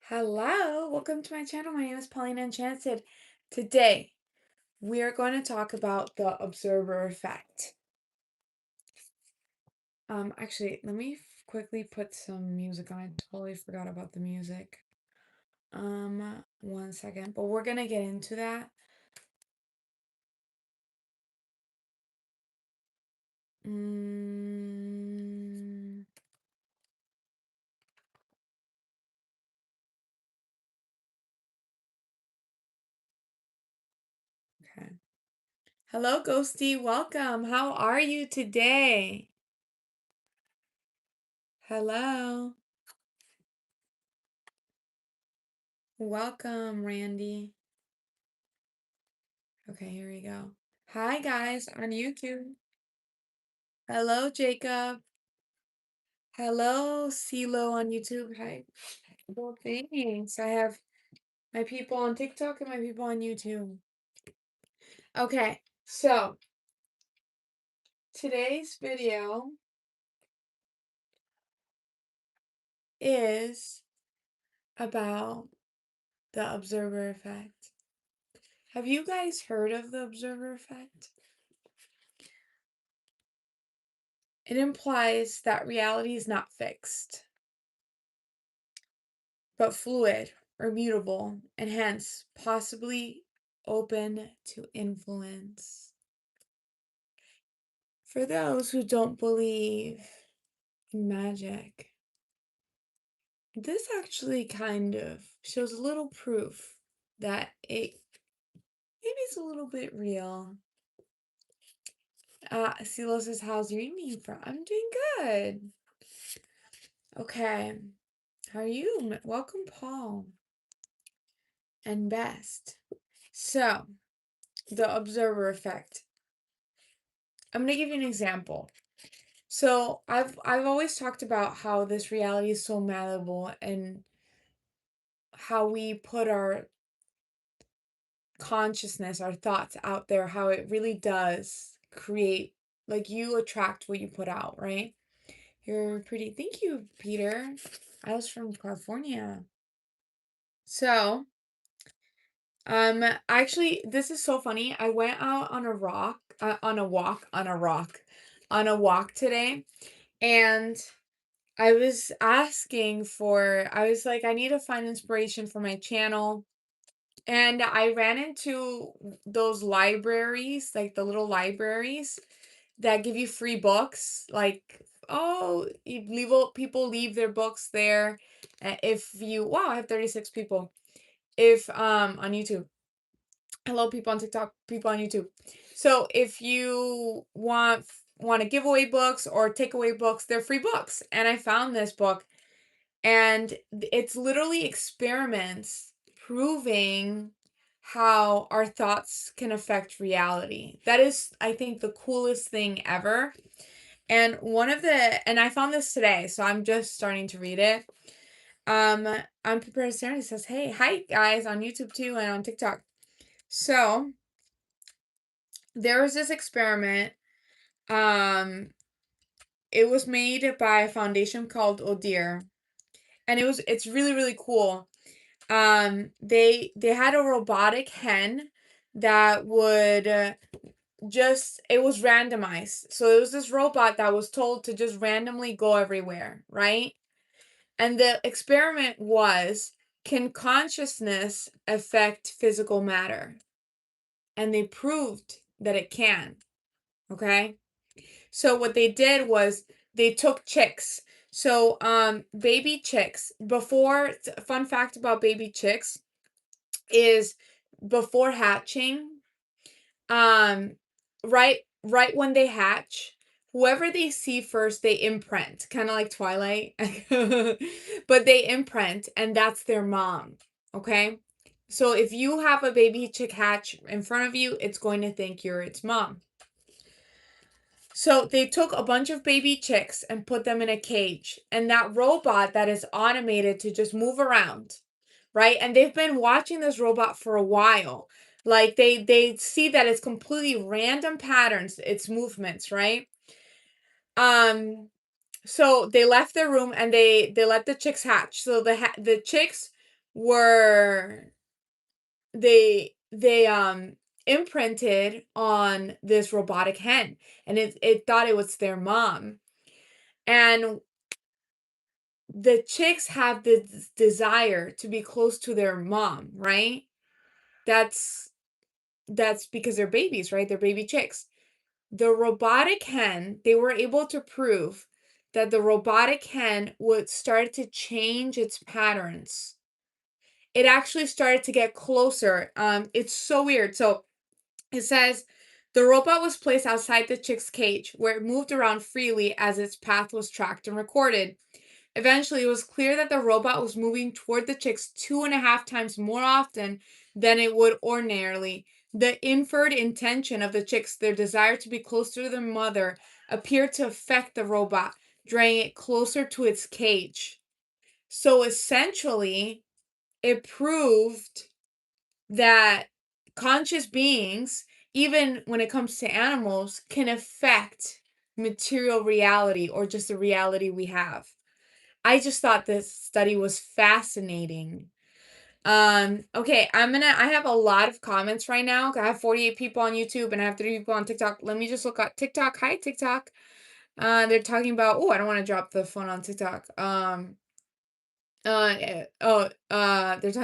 Hello, welcome to my channel. My name is Paulina Enchanted. Today, we are going to talk about the observer effect. Actually, let me quickly put some music on. I totally forgot about the music. 1 second, but we're gonna get into that. Mm, okay. Hello, Ghosty. Welcome. How are you today? Hello. Welcome, Randy. Okay, here we go. Hi, guys, on YouTube. Hello, Jacob. Hello, CeeLo on YouTube. Hi. Well, thanks. I have my people on TikTok and my people on YouTube. Okay, so today's video is about the observer effect. Have you guys heard of the observer effect? It implies that reality is not fixed, but fluid or mutable, and hence possibly open to influence. For those who don't believe in magic, this actually kind of shows a little proof that it maybe it's a little bit real. CeeLo says, how's your evening from? I'm doing good. Okay. How are you? Welcome, Paul. And Best. So, the observer effect. I'm gonna give you an example. So I've always talked about how this reality is so malleable and how we put our consciousness, our thoughts out there, how it really does create, like you attract what you put out, right? You're pretty, thank you, Peter. I was from California. So, actually, this is so funny. I went out on a on a walk today, and I was like, I need to find inspiration for my channel. And I ran into those libraries, like the little libraries that give you free books. Like, oh, people leave their books there. If you, wow, I have 36 people. If, on YouTube. Hello, people on TikTok, people on YouTube. So if you want to give away books or take away books, they're free books. And I found this book, and it's literally experiments proving how our thoughts can affect reality. That is, I think, the coolest thing ever. And and I found this today, so I'm just starting to read it. Unprepared Serenity says, hey, hi guys on YouTube too and on TikTok. So there was this experiment. It was made by a foundation called Odir, and it's really, really cool. They had a robotic hen that would it was randomized. So it was this robot that was told to just randomly go everywhere, right? And the experiment was, can consciousness affect physical matter? And they proved that it can. Okay? So what they did was they took chicks. So baby chicks, fun fact about baby chicks is before hatching, um right when they hatch, whoever they see first, they imprint, kind of like Twilight. But they imprint, and that's their mom. Okay, so if you have a baby chick hatch in front of you, it's going to think you're its mom. So they took a bunch of baby chicks and put them in a cage, and that robot that is automated to just move around, right? And they've been watching this robot for a while. Like they see that it's completely random patterns, its movements, right? So they left their room and they let the chicks hatch. So the chicks were they imprinted on this robotic hen, and it thought it was their mom. And the chicks have this desire to be close to their mom, right? That's that's because they're babies, right? They're baby chicks. The robotic hen, they were able to prove that the robotic hen would start to change its patterns. It actually started to get closer. It's so weird. So it says the robot was placed outside the chick's cage, where it moved around freely as its path was tracked and recorded. Eventually, it was clear that the robot was moving toward the chicks 2.5 times more often than it would ordinarily. The inferred intention of the chicks, their desire to be closer to their mother, appeared to affect the robot, drawing it closer to its cage. So essentially, it proved that conscious beings, even when it comes to animals, can affect material reality or just the reality we have. I just thought this study was fascinating. Okay, I have a lot of comments right now. I have 48 people on YouTube and I have 3 people on TikTok. Let me just look at TikTok. Hi, TikTok. They're talking about, oh, I don't want to drop the phone on TikTok. They're talking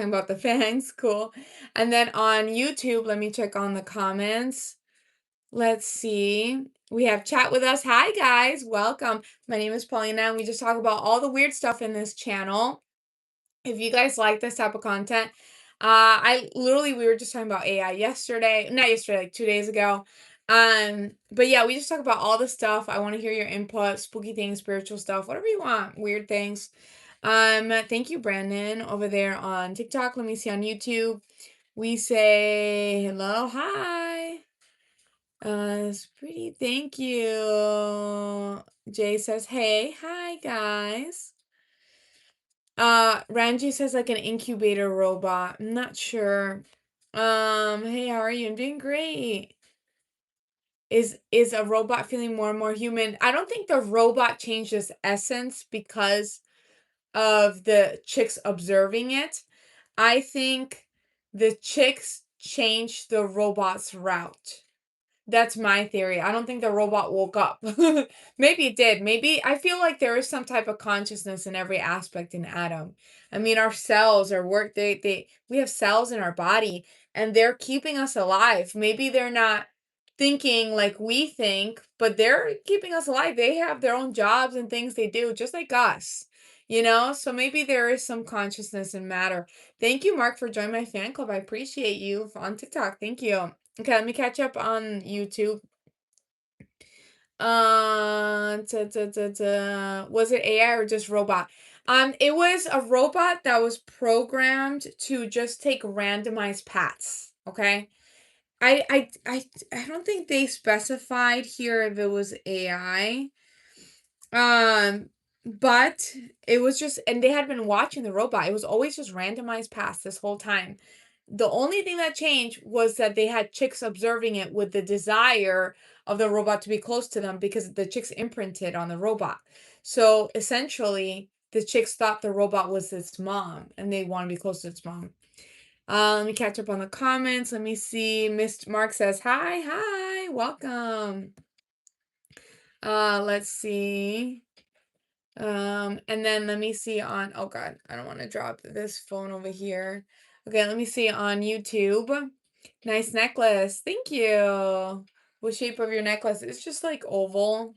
about the fangs. Cool. And then on YouTube, let me check on the comments. Let's see. We have chat with us. Hi, guys. Welcome. My name is Paulina, and we just talk about all the weird stuff in this channel. If you guys like this type of content, we were just talking about AI yesterday, not yesterday, like 2 days ago. But yeah, we just talk about all the stuff. I want to hear your input, spooky things, spiritual stuff, whatever you want, weird things. Thank you, Brandon, over there on TikTok. Let me see on YouTube. We say hello, hi. It's pretty. Thank you. Jay says, hey, hi, guys. Ranji says like an incubator robot. I'm not sure. Hey, how are you? I'm doing great. Is a robot feeling more and more human? I don't think the robot changed its essence because of the chicks observing it. I think the chicks changed the robot's route. That's my theory. I don't think the robot woke up. Maybe it did. Maybe I feel like there is some type of consciousness in every aspect in Adam. I mean, our cells are work they we have cells in our body and they're keeping us alive. Maybe they're not thinking like we think, but they're keeping us alive. They have their own jobs and things they do just like us. So maybe there is some consciousness and matter. Thank you, Mark, for joining my fan club. I appreciate you on TikTok. Thank you. Okay, let me catch up on YouTube. Was it AI or just robot? It was a robot that was programmed to just take randomized paths. Okay. I don't think they specified here if it was AI. But it was just, and they had been watching the robot. It was always just randomized paths this whole time. The only thing that changed was that they had chicks observing it with the desire of the robot to be close to them because the chicks imprinted on the robot. So essentially, the chicks thought the robot was its mom and they want to be close to its mom. Let me catch up on the comments. Let me see. Mr. Mark says, hi, welcome. Let's see. And then let me see on, oh God, I don't want to drop this phone over here. Okay, let me see on YouTube. Nice necklace. Thank you. What shape of your necklace? It's just like oval.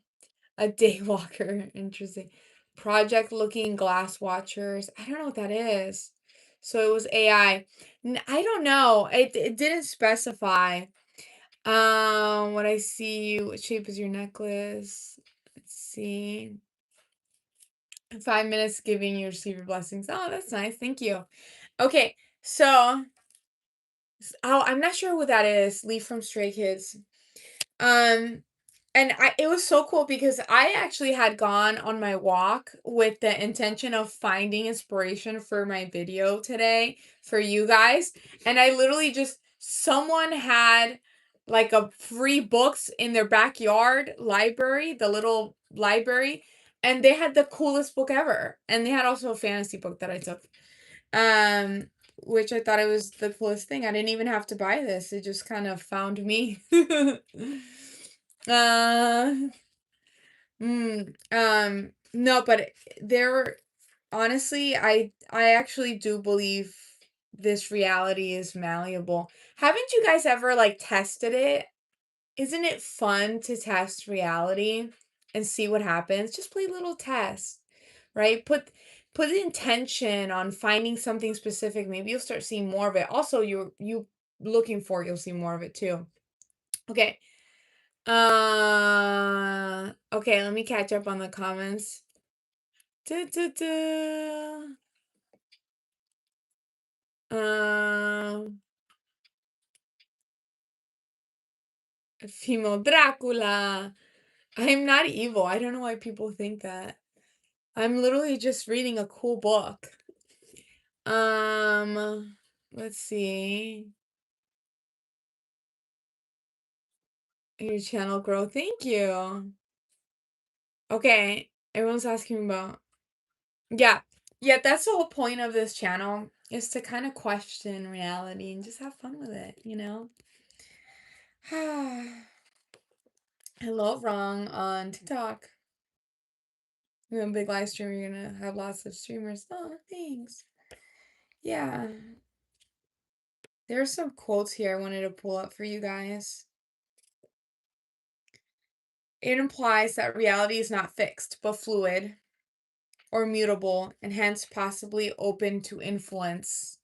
A daywalker. Interesting. Project looking glass watchers. I don't know what that is. So it was AI. I don't know. It didn't specify. What I see, what shape is your necklace? Let's see. 5 minutes giving you receive your blessings. Oh, that's nice. Thank you. Okay, so I'm not sure who that is. Leaf from Stray Kids. Um, and it was so cool because I actually had gone on my walk with the intention of finding inspiration for my video today for you guys. And I literally just, someone had like a free books in their backyard library, the little library, and they had the coolest book ever. And they had also a fantasy book that I took. which I thought it was the coolest thing. I didn't even have to buy this. It just kind of found me. uh, no, but there, honestly, I actually do believe this reality is malleable. Haven't you guys ever like tested it? Isn't it fun to test reality and see what happens? Just play little tests, right? Put intention on finding something specific. Maybe you'll start seeing more of it. Also, you looking for it, you'll see more of it too. Okay. Okay, let me catch up on the comments. Da, da, da. Female Dracula. I'm not evil. I don't know why people think that. I'm literally just reading a cool book. Let's see. Your channel grow. Thank you. Okay, everyone's asking about. Yeah. Yeah, that's the whole point of this channel is to kind of question reality and just have fun with it, you know? Hello, wrong on TikTok. You're a big live streamer, you're gonna have lots of streamers. Oh, thanks. Yeah. There's some quotes here I wanted to pull up for you guys. It implies that reality is not fixed, but fluid or mutable, and hence possibly open to influence.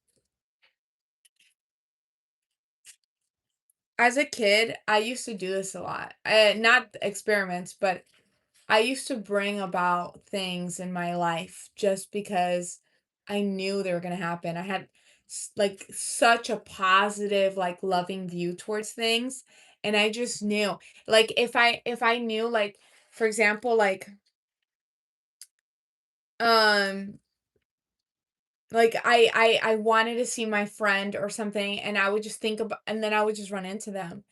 As a kid, I used to do this a lot. Not experiments, but I used to bring about things in my life just because I knew they were going to happen. I had like such a positive, like loving view towards things, and I just knew. Like if I knew, like, for example, um like I wanted to see my friend or something, and I would just think about, and then I would just run into them.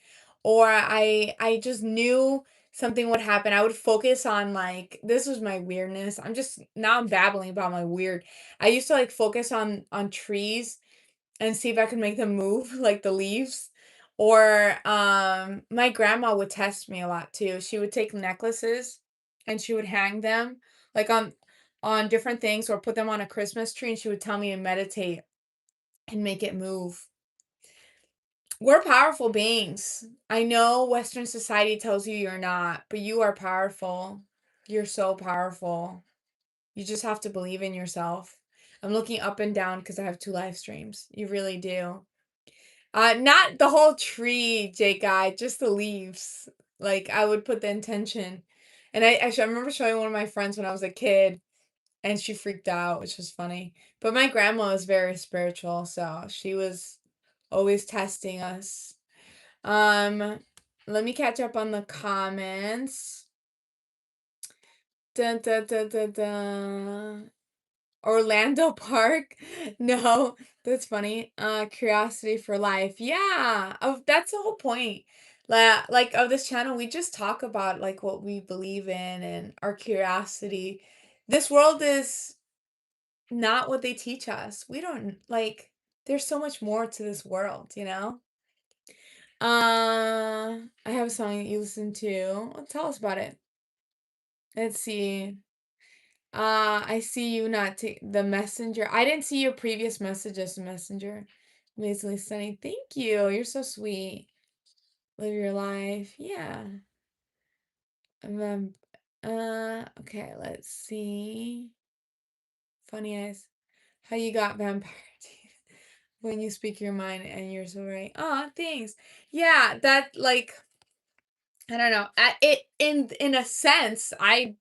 Or I just knew something would happen. I would focus on, like, this was my weirdness. I'm babbling about my weird. I used to like focus on trees and see if I could make them move, like the leaves. Or my grandma would test me a lot too. She would take necklaces and she would hang them like on different things or put them on a Christmas tree, and she would tell me to meditate and make it move. We're powerful beings. I know Western society tells you you're not, but you are powerful. You're so powerful. You just have to believe in yourself. I'm looking up and down because I have two live streams. You really do. Not the whole tree, Jake guy, just the leaves. Like, I would put the intention. And I remember showing one of my friends when I was a kid, and she freaked out, which was funny. But my grandma was very spiritual, so she was always testing us. Let me catch up on the comments. Dun, dun, dun, dun, dun. Orlando Park? No, that's funny. Curiosity for life. Yeah, that's the whole point. Like of this channel, we just talk about like what we believe in and our curiosity. This world is not what they teach us. We don't like. There's so much more to this world, you know? I have a song that you listen to. Well, tell us about it. Let's see. I see you not take the messenger. I didn't see your previous message as a messenger. Amazingly stunning. Thank you. You're so sweet. Live your life. Yeah. And then, okay, let's see. Funny eyes. How you got vampire teeth when you speak your mind and you're so right. Aw, thanks. Yeah, that like I don't know. It in a sense, I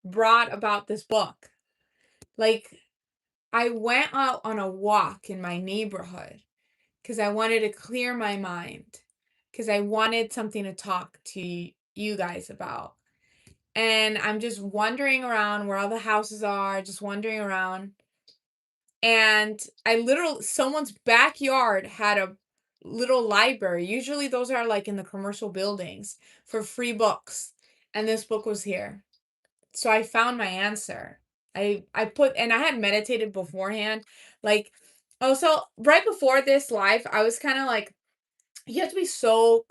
brought about this book. Like, I went out on a walk in my neighborhood because I wanted to clear my mind, because I wanted something to talk to you guys about. And I'm just wandering around where all the houses are, just wandering around. And someone's backyard had a little library. Usually those are like in the commercial buildings for free books. And this book was here. So I found my answer. I had meditated beforehand. Like Oh, so right before this live, I was kind of like, you have to be so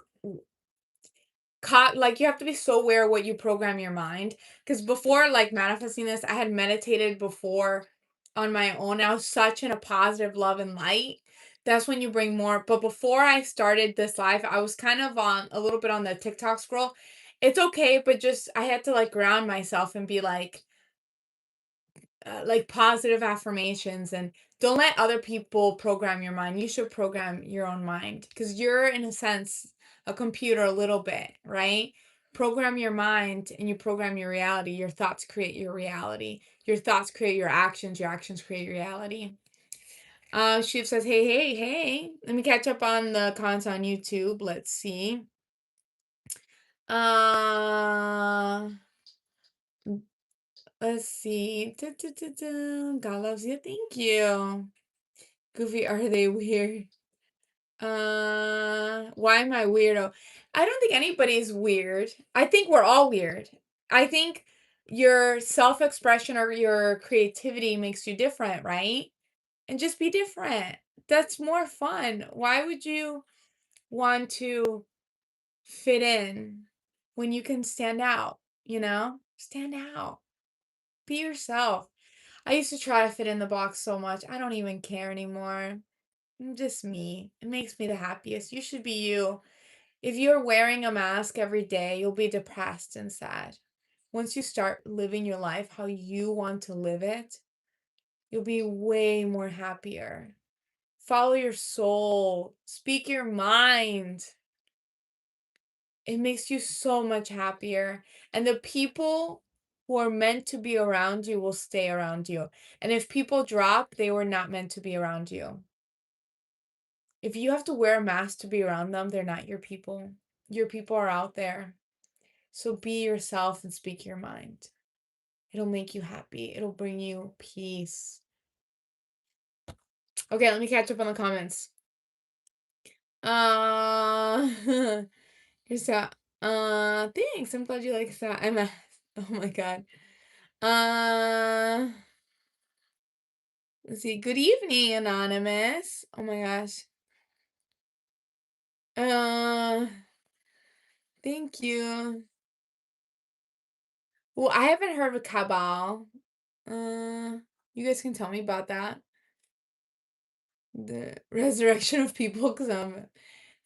caught, like you have to be so aware what you program your mind. Because before like manifesting this, I had meditated before on my own. I was such in a positive love and light. That's when you bring more. But before I started this live, I was kind of on a little bit on the TikTok scroll. It's okay, but just I had to like ground myself and be like positive affirmations, and don't let other people program your mind. You should program your own mind because you're in a sense a computer a little bit, right? Program your mind and you program your reality. Your thoughts create your reality. Your thoughts create your actions create your reality. Shiv says, hey, hey, hey. Let me catch up on the comments on YouTube. Let's see. Uh let's see. God loves you. Thank you. Goofy, are they weird? Why am I weirdo? I don't think anybody's weird. I think we're all weird. I think your self-expression or your creativity makes you different, right? And just be different. That's more fun. Why would you want to fit in when you can stand out, you know? Stand out. Be yourself. I used to try to fit in the box so much. I don't even care anymore. I'm just me. It makes me the happiest. You should be you. If you're wearing a mask every day, you'll be depressed and sad. Once you start living your life how you want to live it, you'll be way more happier. Follow your soul. Speak your mind. It makes you so much happier. And the people who are meant to be around you will stay around you. And if people drop, they were not meant to be around you. If you have to wear a mask to be around them, they're not your people. Your people are out there. So be yourself and speak your mind. It'll make you happy. It'll bring you peace. Okay, let me catch up on the comments. Uh, here's that. Thanks. I'm glad you like that. I'm a, oh my God. Uh, let's see. Good evening, Anonymous. Oh my gosh. Uh, thank you. Well, I haven't heard of Cabal. You guys can tell me about that. The resurrection of people, because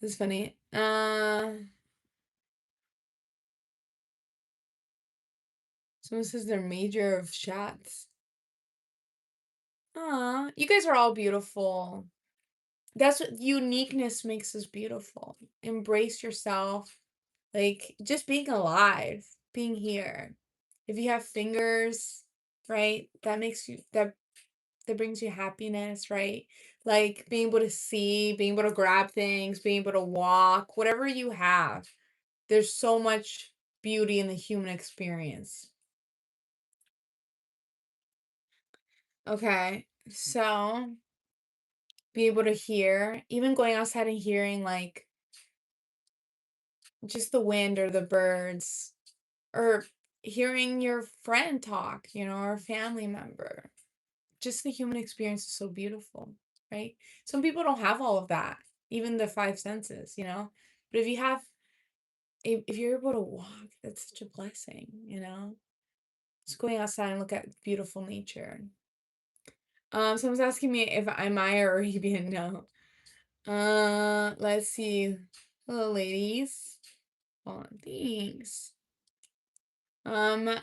it's funny. Someone says they're major of shots. Aw, you guys are all beautiful. That's what uniqueness makes us beautiful. Embrace yourself. Like just being alive, being here. If you have fingers, right, that makes you that brings you happiness, right? Like being able to see, being able to grab things, being able to walk, whatever you have. There's so much beauty in the human experience. Okay, so be able to hear, even going outside and hearing like just the wind or the birds, or hearing your friend talk, or a family member. Just the human experience is so beautiful, right? Some people don't have all of that, even the five senses. But if you're able to walk, that's such a blessing. Just going outside and look at beautiful nature. Someone's asking me if I'm Maya or Arabian. No. Let's see. Hello, ladies. Oh, thanks. Uh,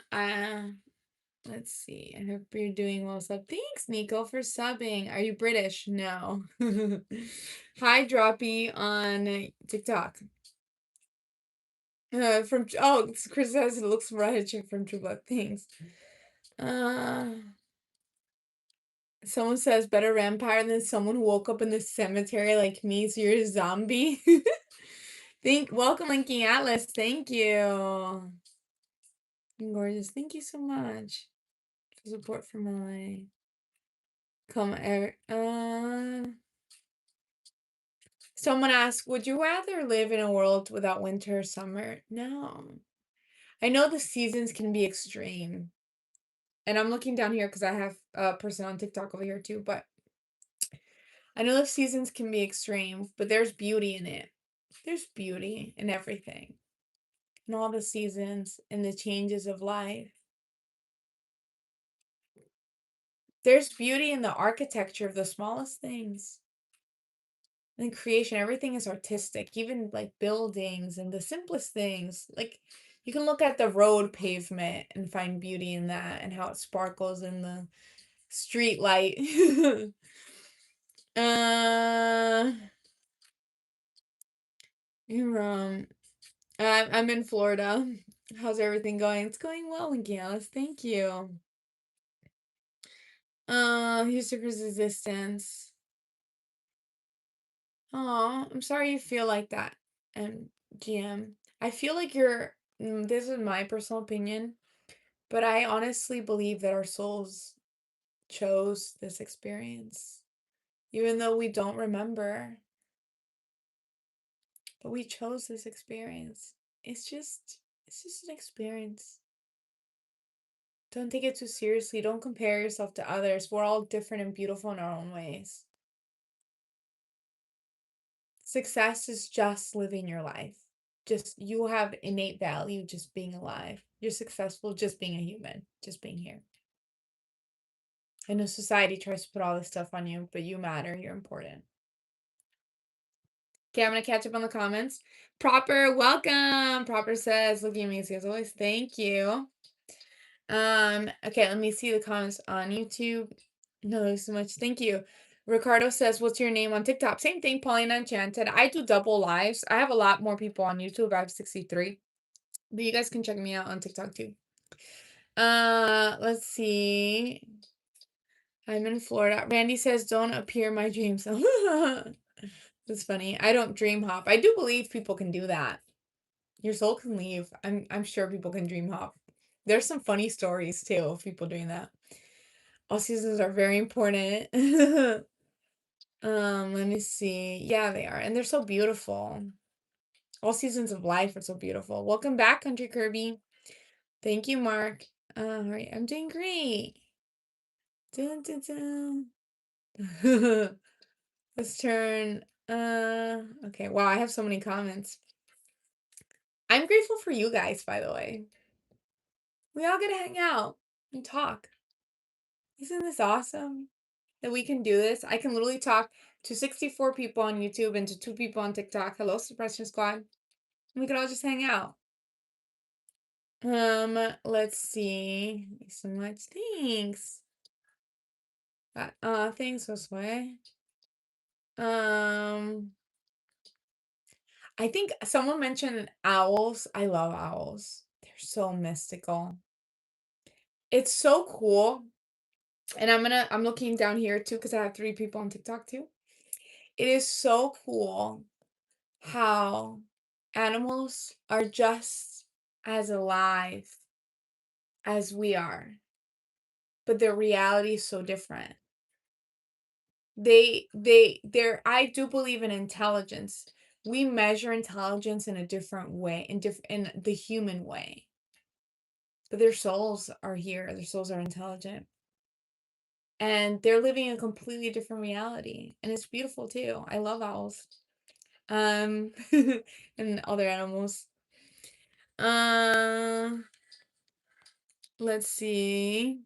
let's see. I hope you're doing well. Thanks, Nico, for subbing. Are you British? No. Hi, Droppy on TikTok. Chris says it looks right from True Blood. Thanks. Uh, Someone says better vampire than someone who woke up in the cemetery like me, so you're a zombie. Welcome, Linking Atlas. Thank you. Gorgeous. Thank you so much for support for my someone asked, would you rather live in a world without winter or summer? No. I know the seasons can be extreme. And I'm looking down here because I have a person on TikTok over here too, but I know the seasons can be extreme, but there's beauty in it. There's beauty in everything, in all the seasons, and the changes of life. There's beauty in the architecture of the smallest things. In creation, everything is artistic, even like buildings and the simplest things. Like you can look at the road pavement and find beauty in that and how it sparkles in the street light. uh, you're, I'm in Florida. How's everything going? It's going well, Gales. Thank you. Here's your resistance. Oh, I'm sorry you feel like that. And GM, I feel like this is my personal opinion, but I honestly believe that our souls chose this experience. Even though we don't remember, but we chose this experience. It's just an experience. Don't take it too seriously. Don't compare yourself to others. We're all different and beautiful in our own ways. Success is just living your life. Just you have innate value just being alive. You're successful just being a human, just being here. I know society tries to put all this stuff on you, but you matter. You're important. Okay, I'm gonna catch up on the comments. Proper, welcome. Proper says, looking amazing as always. Thank you. Okay, let me see the comments on YouTube. No, there's so much. Thank you. Ricardo says, what's your name on TikTok? Same thing, Paulina Enchanted. I do double lives. I have a lot more people on YouTube. I have 63. But you guys can check me out on TikTok too. Let's see. I'm in Florida. Randy says, don't appear my dreams. That's funny. I don't dream hop. I do believe people can do that. Your soul can leave. I'm sure people can dream hop. There's some funny stories too of people doing that. All seasons are very important. Let me see. Yeah, they are. And they're so beautiful. All seasons of life are so beautiful. Welcome back, Country Kirby. Thank you, Mark. All right, I'm doing great. Dun, dun, dun. Let's turn. Okay. Wow, I have so many comments. I'm grateful for you guys, by the way. We all get to hang out and talk. Isn't this awesome that we can do this? I can literally talk to 64 people on YouTube and to 2 people on TikTok. Hello, Suppression Squad. We could all just hang out. Let's see. Thanks so much. Thanks. Thanks, Josue. I think someone mentioned owls. I love owls. They're so mystical. It's so cool. And I'm looking down here too because I have 3 people on TikTok too. It is so cool how animals are just as alive as we are, but their reality is so different. I do believe in intelligence. We measure intelligence in a different way, in the human way. But their souls are here. Their souls are intelligent. And they're living a completely different reality. And it's beautiful too. I love owls. And other animals. Uh, let's see.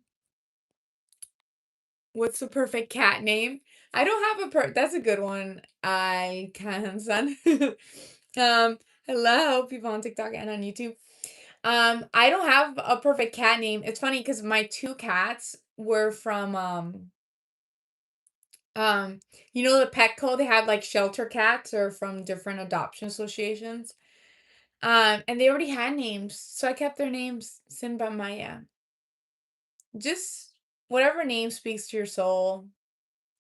What's the perfect cat name? I don't have that's a good one. I can, son. Hello, people on TikTok and on YouTube. I don't have a perfect cat name. It's funny because my 2 cats were from you know the Petco, they had like shelter cats or from different adoption associations. And they already had names, so I kept their names Simba, Maya. Just whatever name speaks to your soul.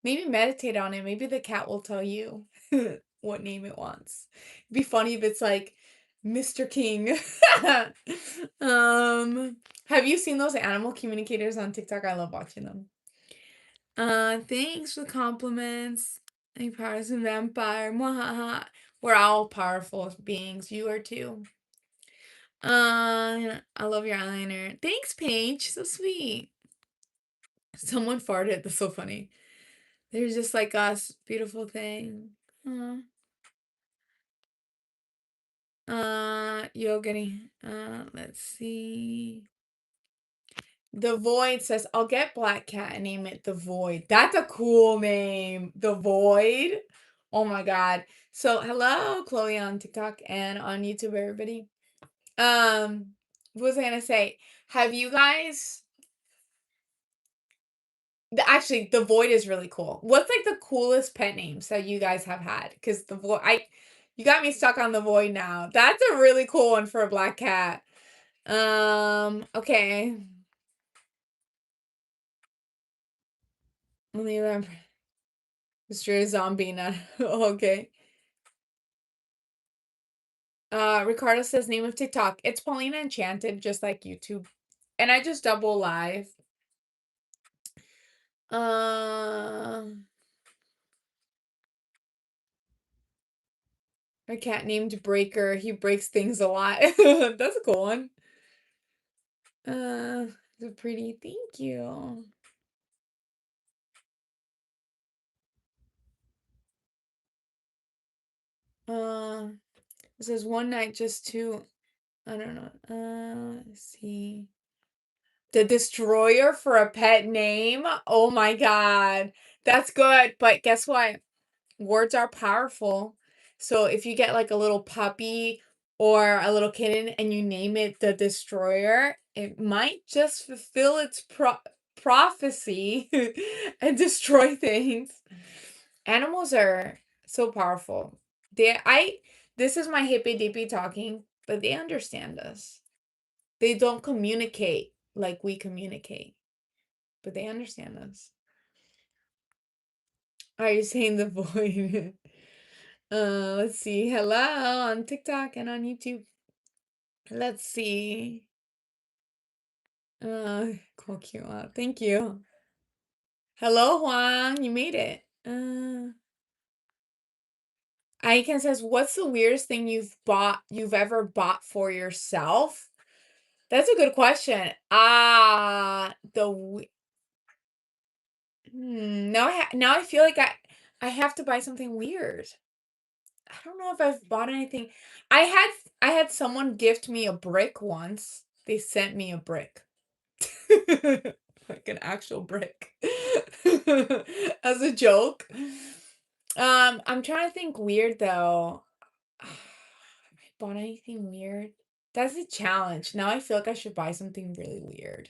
Maybe meditate on it. Maybe the cat will tell you what name it wants. It'd be funny if it's like Mr. King. Have you seen those animal communicators on TikTok? I love watching them. Thanks for the compliments. A powerful vampire. Mwahaha. We're all powerful beings. You are too. I love your eyeliner. Thanks, Paige. So sweet. Someone farted. That's so funny. They're just like us. Beautiful thing. Aw. Yogini. Let's see. The Void says, I'll get Black Cat and name it The Void. That's a cool name. The Void. Oh my God. So hello, Chloe on TikTok and on YouTube, everybody. What was I gonna say? Have you guys actually the Void is really cool. What's like the coolest pet names that you guys have had? Because the Void you got me stuck on the Void now. That's a really cool one for a black cat. Okay. Let me remember. Mr. Zombie, not okay. Ricardo says name of TikTok. It's Paulina Enchanted, just like YouTube. And I just double live. Uh, a cat named Breaker. He breaks things a lot. That's a cool one. It's pretty. Thank you. It says one night just to, I don't know. Let's see. The Destroyer for a pet name? Oh my God. That's good. But guess what? Words are powerful. So if you get like a little puppy or a little kitten and you name it the Destroyer, it might just fulfill its prophecy and destroy things. Animals are so powerful. This is my hippy dippy talking, but they understand us. They don't communicate like we communicate, but they understand us. Are you saying the void? Let's see. Hello on TikTok and on YouTube. Let's see. Cool, cute. Thank you. Hello, Juan. You made it. Aiken says, "What's the weirdest thing you've ever bought for yourself?" That's a good question. Now I feel like I have to buy something weird. I don't know if I've bought anything. I had I had someone gift me a brick once. They sent me a brick. Like an actual brick. As a joke. I'm trying to think weird though. Have I bought anything weird? That's a challenge. Now I feel like I should buy something really weird.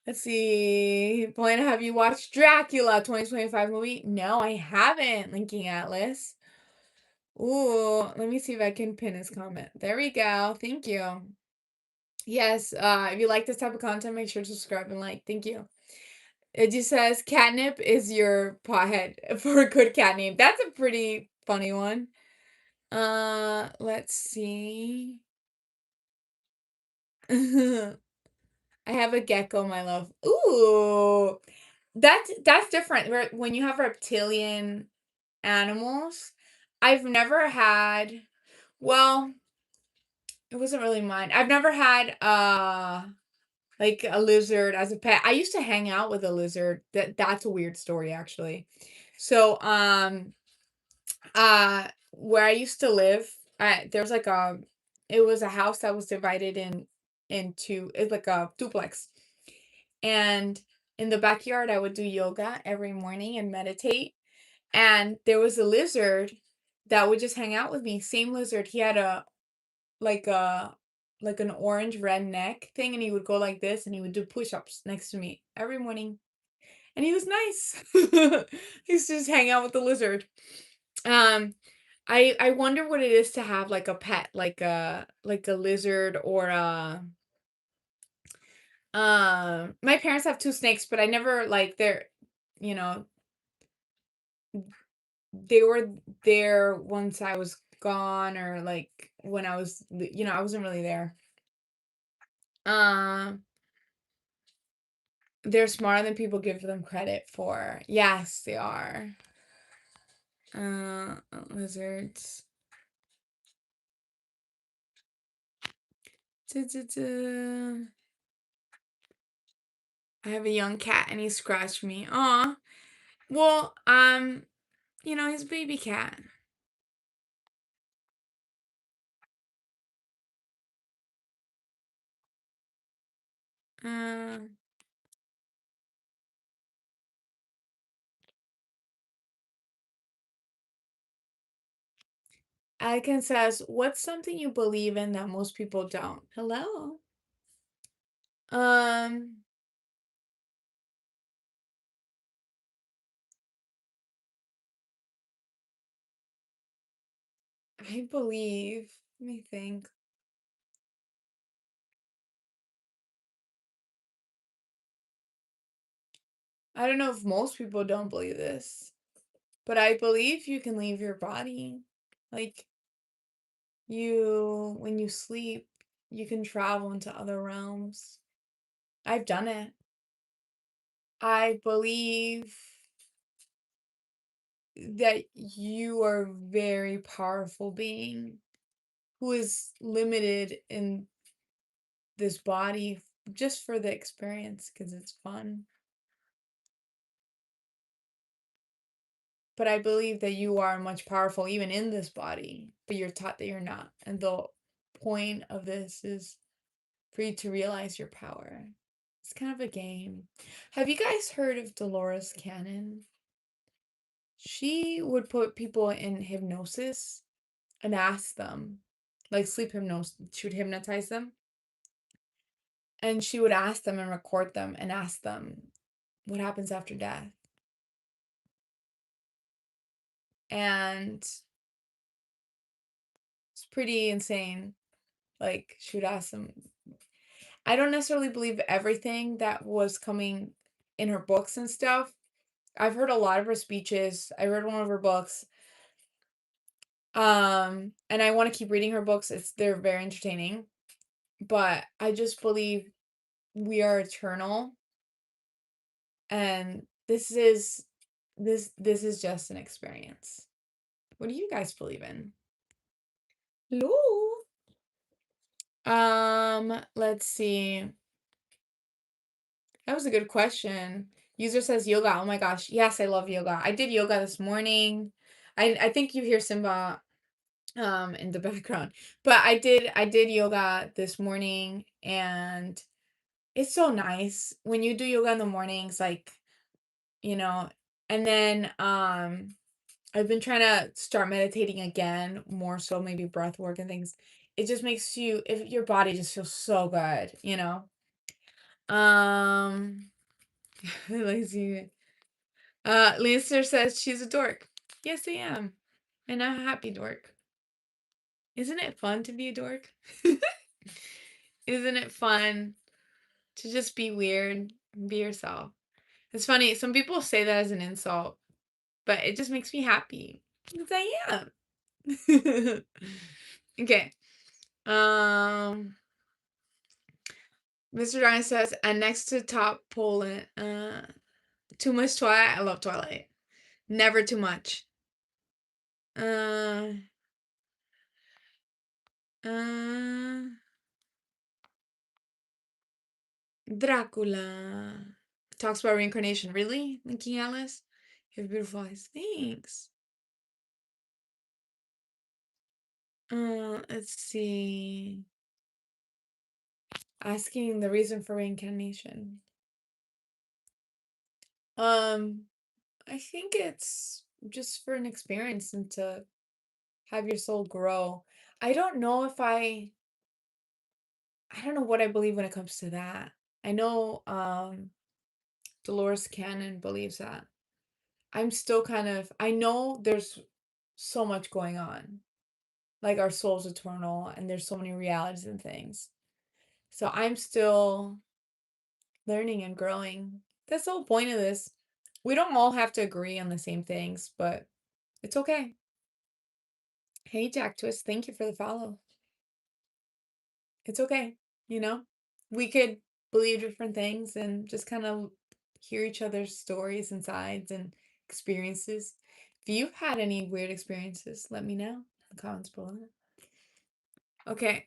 Let's see. Polina, have you watched Dracula 2025 movie? No, I haven't, Linking Atlas. Ooh, let me see if I can pin his comment. There we go. Thank you. Yes, if you like this type of content, make sure to subscribe and like. Thank you. It just says catnip is your pothead for a good cat name. That's a pretty funny one. Let's see. I have a gecko, my love. Ooh. That's different. When you have reptilian animals, I've never had, well, it wasn't really mine. I've never had like a lizard as a pet. I used to hang out with a lizard. That's a weird story actually. So where I used to live, there's like it was a house that was divided into it's like a duplex. And in the backyard I would do yoga every morning and meditate. And there was a lizard that would just hang out with me. Same lizard. He had like a like an orange red neck thing, and he would go like this and he would do push-ups next to me every morning. And he was nice. He used to just hang out with the lizard. Um I wonder what it is to have like a pet, like a lizard or a my parents have two snakes, but I never like you know, they were there once I was gone or like when I was I wasn't really there. Um they're smarter than people give them credit for. Yes, they are. Lizards. I have a young cat and he scratched me. Aw. Well, he's a baby cat. Uh, Anakin says, "What's something you believe in that most people don't?" Hello. Um, I believe. Let me think. I don't know if most people don't believe this, but I believe you can leave your body. Like when you sleep, you can travel into other realms. I've done it. I believe that you are a very powerful being who is limited in this body just for the experience because it's fun. But I believe that you are much powerful even in this body, but you're taught that you're not. And the point of this is for you to realize your power. It's kind of a game. Have you guys heard of Dolores Cannon? She would put people in hypnosis and ask them, like sleep hypnosis, she would hypnotize them. And she would ask them and record them and ask them what happens after death. And it's pretty insane. Like, she would ask them. I don't necessarily believe everything that was coming in her books and stuff. I've heard a lot of her speeches. I read one of her books. And I want to keep reading her books. They're very entertaining. But I just believe we are eternal and this is just an experience. What do you guys believe in? Hello. Let's see. That was a good question. User says yoga. Oh my gosh. Yes, I love yoga. I did yoga this morning. I think you hear Simba in the background. But I did yoga this morning and it's so nice when you do yoga in the mornings like, you know, and then I've been trying to start meditating again, more so maybe breath work and things. It just makes you if your body just feels so good, you know. Um Lazy. Lancer says she's a dork. Yes, I am. And I'm a happy dork. Isn't it fun to be a dork? Isn't it fun to just be weird and be yourself? It's funny, some people say that as an insult, but it just makes me happy. Because I am. Okay. Um Mr. Ryan says, and next to top Poland, too much Twilight. I love Twilight. Never too much. Uh, uh, Dracula talks about reincarnation. Really, King Alice? You have beautiful eyes. Thanks. Let's see. Asking the reason for reincarnation. Um, I think it's just for an experience and to have your soul grow. I don't know if I don't know what I believe when it comes to that. I know Dolores Cannon believes that. I'm still kind of I know there's so much going on. Like our soul's eternal and there's so many realities and things. So I'm still learning and growing. That's the whole point of this. We don't all have to agree on the same things, but it's okay. Hey Jack Twist, thank you for the follow. It's okay, you know? We could believe different things and just kind of hear each other's stories and sides and experiences. If you've had any weird experiences, let me know in the comments below. Okay,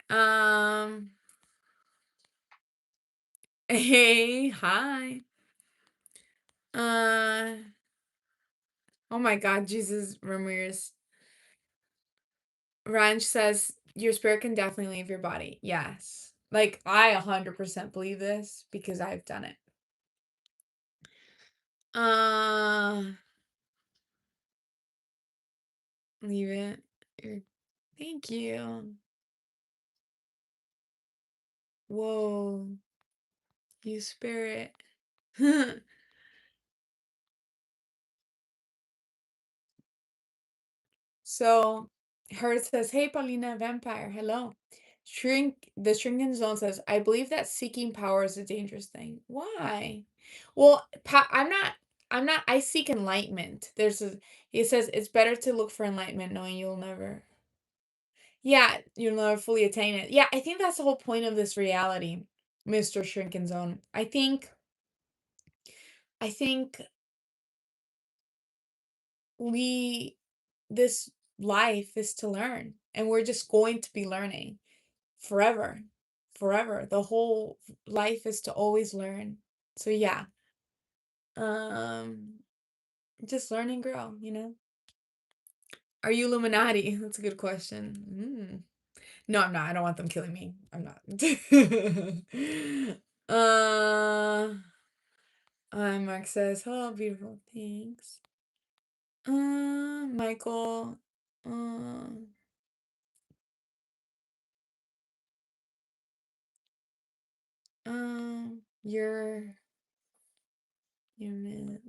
hey, hi. Uh Oh my God, Jesus Ramirez. Ranch says your spirit can definitely leave your body. Yes. Like I 100% believe this because I've done it. Uh leave it. Thank you. Whoa, you spirit. So, her says, "Hey, Paulina, vampire, hello." The shrinking zone says, "I believe that seeking power is a dangerous thing." Why? Well, I'm not. I seek enlightenment. It says it's better to look for enlightenment, knowing you'll never. Yeah, you'll never fully attain it. Yeah, I think that's the whole point of this reality, Mister Shrinking Zone. I think we this life is to learn, and we're just going to be learning forever. Forever. The whole life is to always learn. So yeah. Um just learn and grow, you know? Are you Illuminati? That's a good question. No, I'm not. I don't want them killing me. I'm not. uh Mark says, "Hello, beautiful. Thanks." Michael. Uh, you're you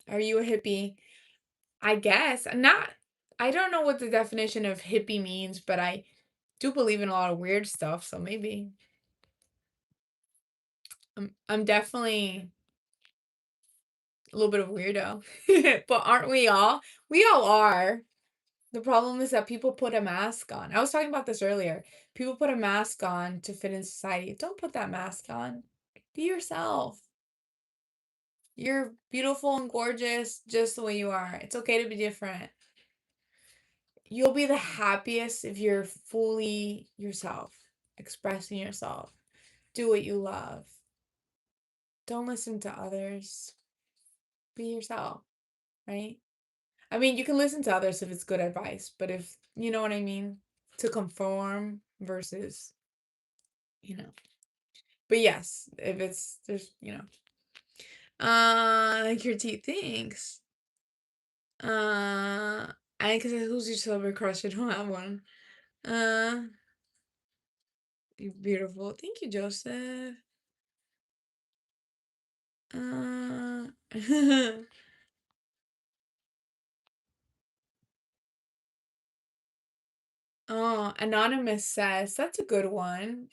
are you a hippie? I guess. Not I don't know what the definition of hippie means, but I do believe in a lot of weird stuff, so maybe. I'm definitely a little bit of a weirdo. But aren't we all? We all are. The problem is that people put a mask on. I was talking about this earlier. People put a mask on to fit in society. Don't put that mask on. Be yourself. You're beautiful and gorgeous just the way you are. It's okay to be different. You'll be the happiest if you're fully yourself, expressing yourself. Do what you love. Don't listen to others. Be yourself, right? I mean, you can listen to others if it's good advice, but if you know what I mean, to conform versus, you know. But yes, if it's there's, like your teeth, thanks. I because who's your celebrity crush? I don't have one. Uh, you're beautiful. Thank you, Joseph. Uh, oh, Anonymous says, that's a good one.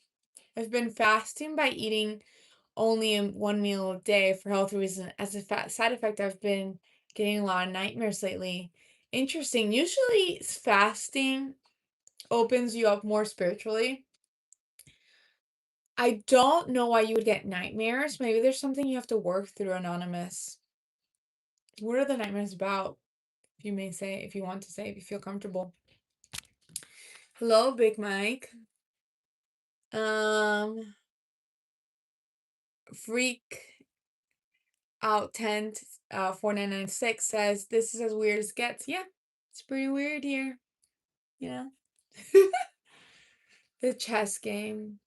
I've been fasting by eating only one meal a day for health reasons. As a side effect, I've been getting a lot of nightmares lately. Interesting. Usually, fasting opens you up more spiritually. I don't know why you would get nightmares. Maybe there's something you have to work through, Anonymous. What are the nightmares about? If you may say, if you want to say, if you feel comfortable. Hello, Big Mike. Um, Freak out 10 4996 says this is as weird as it gets. Yeah, it's pretty weird here, you know. The chess game.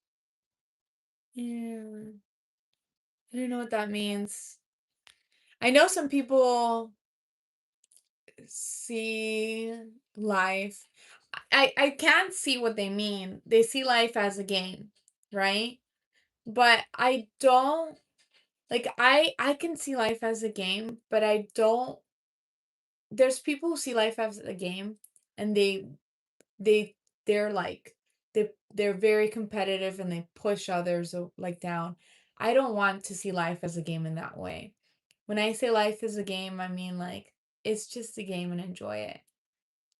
Yeah. I don't know what that means. I know some people see life. I can't see what they mean. They see life as a game, right? But I don't like I can see life as a game, but I don't there's people who see life as a game and they they're like they're very competitive and they push others like down. I don't want to see life as a game in that way. When I say life is a game, I mean like it's just a game and enjoy it.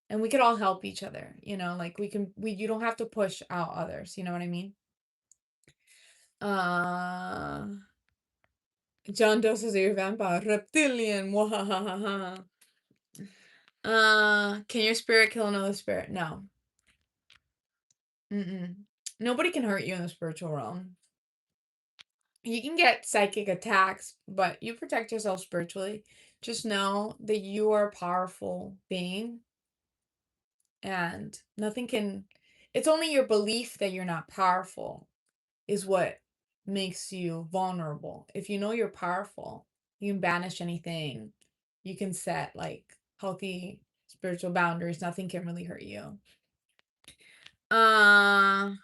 And we could all help each other, like we you don't have to push out others, you know what I mean? Uh John Doe says you're a vampire. Reptilian. Mwahahaha. Can your spirit kill another spirit? No. Mm-mm. Nobody can hurt you in the spiritual realm. You can get psychic attacks, but you protect yourself spiritually. Just know that you are a powerful being and nothing can, it's only your belief that you're not powerful is what makes you vulnerable. If you know you're powerful, you can banish anything. You can set like healthy spiritual boundaries. Nothing can really hurt you. Uh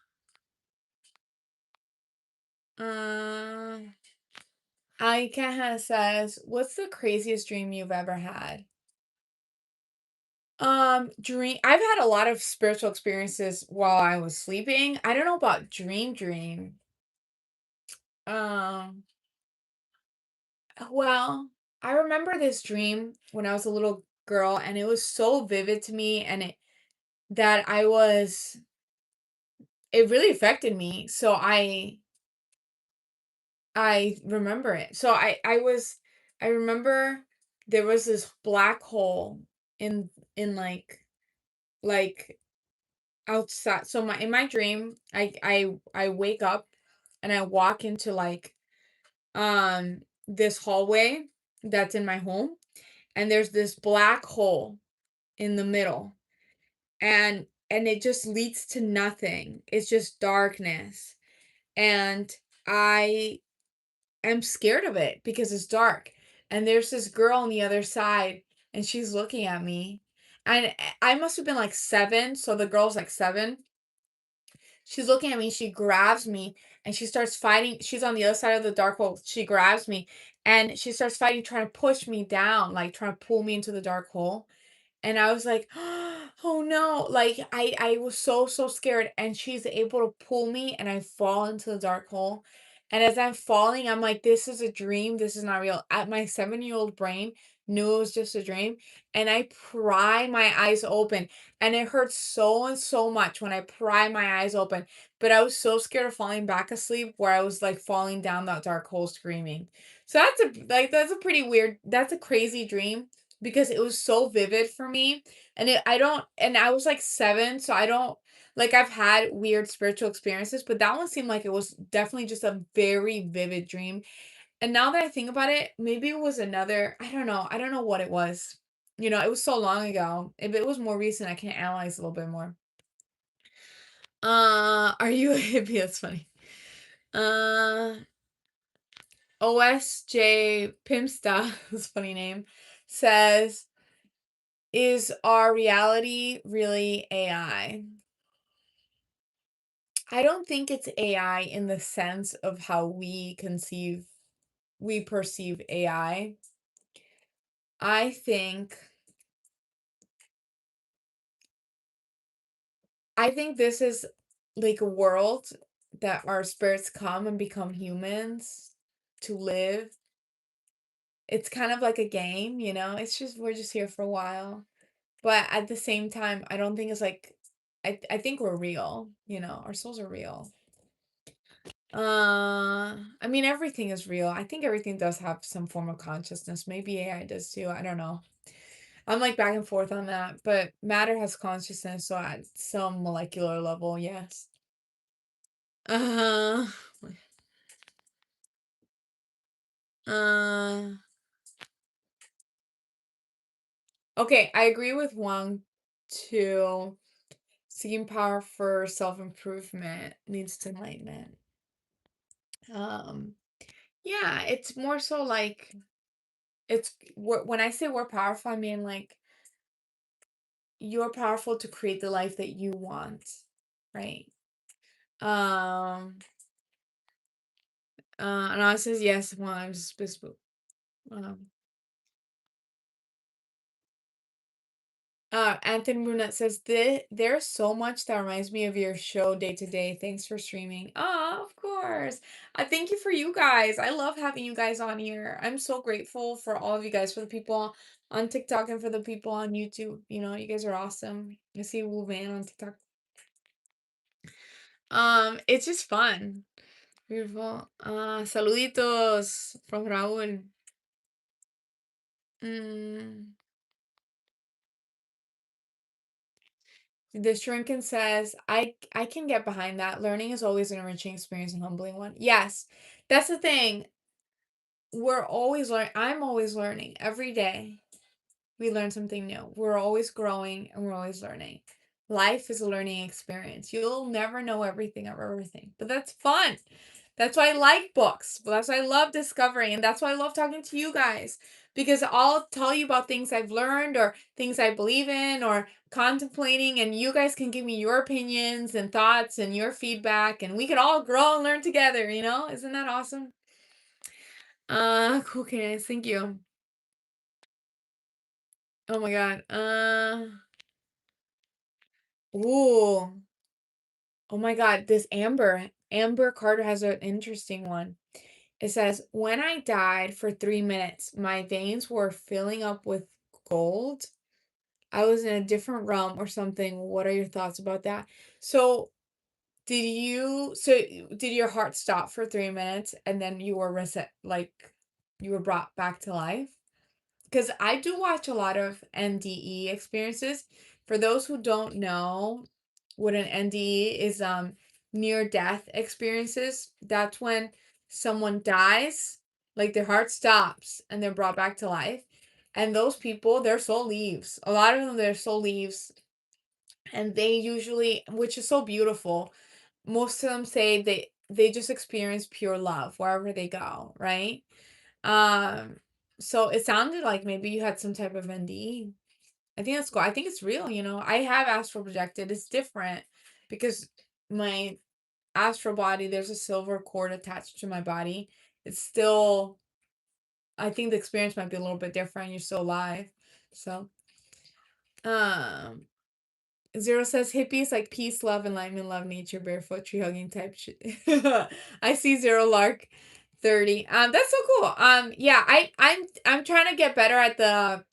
uh Ika says, "What's the craziest dream you've ever had?" Dream. I've had a lot of spiritual experiences while I was sleeping. I don't know about dream. Um, well, I remember this dream when I was a little girl, and it was so vivid to me, and that I was it really affected me. So I remember it. So I remember there was this black hole in like outside. So my in my dream, I wake up and I walk into like this hallway that's in my home, and there's this black hole in the middle, and it just leads to nothing. It's just darkness. And I am scared of it because it's dark. And there's this girl on the other side, and she's looking at me. And I must have been like 7, so the girl's like 7. She's looking at me, she grabs me, and she starts fighting. She's on the other side of the dark hole. She grabs me, and she starts fighting, trying to push me down, like, trying to pull me into the dark hole. And I was like, "Oh, no." Like, I was so, so scared, and she's able to pull me, and I fall into the dark hole. And as I'm falling, I'm like, "This is a dream, this is not real." My 7-year-old brain knew it was just a dream, and I pry my eyes open, and it hurts so and so much when I pry my eyes open, but I was so scared of falling back asleep where I was, like, falling down that dark hole screaming. So that's a pretty weird, that's a crazy dream because it was so vivid for me, and I was like 7, so I don't, like, I've had weird spiritual experiences, but that one seemed like it was definitely just a very vivid dream. And now that I think about it, maybe it was another, I don't know what it was. It was so long ago. If it was more recent, I can analyze a little bit more. Are you a hippie? That's funny. Uh, OSJ Pimsta, that's a funny name, says, "Is our reality really AI?" I don't think it's AI in the sense of how we perceive AI. I I think this is like a world that our spirits come and become humans to live. It's kind of like a game, you know? It's just we're just here for a while. But at the same time, I don't think it's like I think we're real, our souls are real. I mean everything is real. I think everything does have some form of consciousness. Maybe AI does too. I don't know. I'm like back and forth on that, but matter has consciousness, so at some molecular level, yes. Uh, uh, okay, I agree with Wang too. Seeking power for self-improvement leads to enlightenment. Um, yeah, it's more so like when I say we're powerful, I mean like you're powerful to create the life that you want, right? Um, and I says yes. Well, I'm just um, Anthony Brunette says, there's so much that reminds me of your show day to day. Thanks for streaming. Ah, of course. I thank you for you guys. I love having you guys on here. I'm so grateful for all of you guys, for the people on TikTok and for the people on YouTube. You guys are awesome. I see Wu Man on TikTok. It's just fun. Beautiful. Saluditos from Raúl. Mm. The Shrinkin says, I can get behind that. Learning is always an enriching experience and humbling one. Yes. That's the thing. We're always learning. I'm always learning every day. We learn something new. We're always growing and we're always learning. Life is a learning experience. You'll never know everything of everything, but that's fun. That's why I like books. That's why I love discovering, and that's why I love talking to you guys because I'll tell you about things I've learned or things I believe in or contemplating, and you guys can give me your opinions and thoughts and your feedback, and we can all grow and learn together. Isn't that awesome? Cool, guys. Thank you. Oh my God. Ooh. Oh my God, this Amber Carter has an interesting one. It says, when I died for 3 minutes, my veins were filling up with gold. I was in a different realm or something. What are your thoughts about that? So, did your heart stop for 3 minutes and then you were reset, like you were brought back to life? Because I do watch a lot of NDE experiences. For those who don't know what an NDE is, near death experiences. That's when someone dies, like their heart stops and they're brought back to life. And those people, their soul leaves. A lot of them, their soul leaves. And they usually, which is so beautiful, most of them say they just experience pure love wherever they go, right? Um, so it sounded like maybe you had some type of NDE. I think that's cool. I think it's real. I have astral projected. It's different because my astral body, there's a silver cord attached to my body. It's still, I think the experience might be a little bit different. You're still alive. So, um, Zero says hippies like peace, love, enlightenment, love, nature, barefoot, tree hugging type shit. I see Zero Lark 30. That's so cool. Yeah, I'm trying to get better at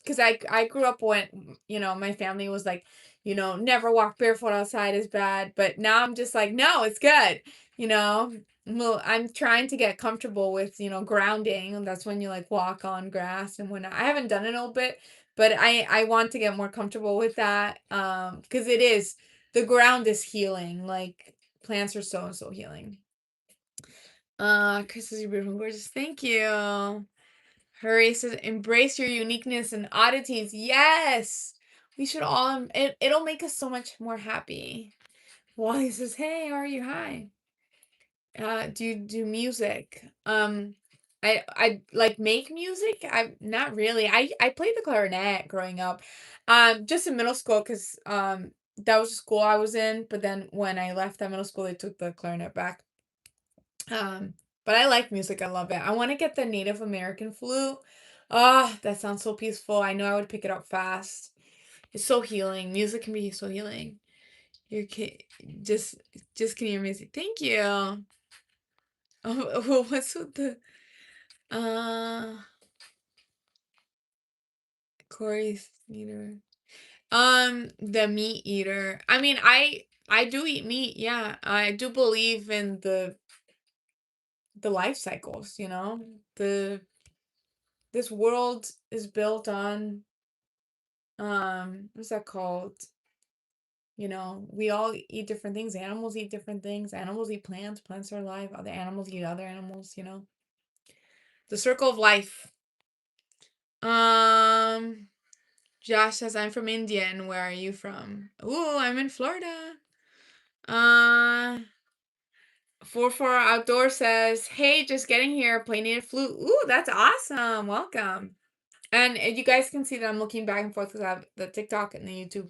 because I grew up when, my family was like, never walk barefoot outside is bad. But now I'm just like, no, it's good. You know, well, I'm trying to get comfortable with, grounding. And that's when you like walk on grass and whatnot. I haven't done it a little bit, but I want to get more comfortable with that. Because the ground is healing. Like plants are so healing. Chris is beautiful and gorgeous. Thank you. Hurry says, embrace your uniqueness and oddities. Yes, we should all. It'll make us so much more happy. Wally says, hey, how are you? Hi. Do you do music? I like make music. I not really. I played the clarinet growing up, just in middle school because that was the school I was in. But then when I left that middle school, they took the clarinet back. Um, but I like music. I love it. I want to get the Native American flute. Ah, that sounds so peaceful. I know I would pick it up fast. It's so healing. Music can be so healing. Your kid just can hear music. Thank you. Oh, what's with the uh Corey's eater? The meat eater. I mean, I do eat meat. Yeah, I do believe in the life cycles. The this world is built on what's that called? We all eat different things. Animals eat different things. Animals eat plants. Plants are alive. Other animals eat other animals. The circle of life. Um, Josh says, I'm from India, and where are you from? Ooh, I'm in Florida. Uh, 44 Outdoor says, hey, just getting here, playing native flute. Ooh, that's awesome. Welcome. And you guys can see that I'm looking back and forth because I have the TikTok and the YouTube.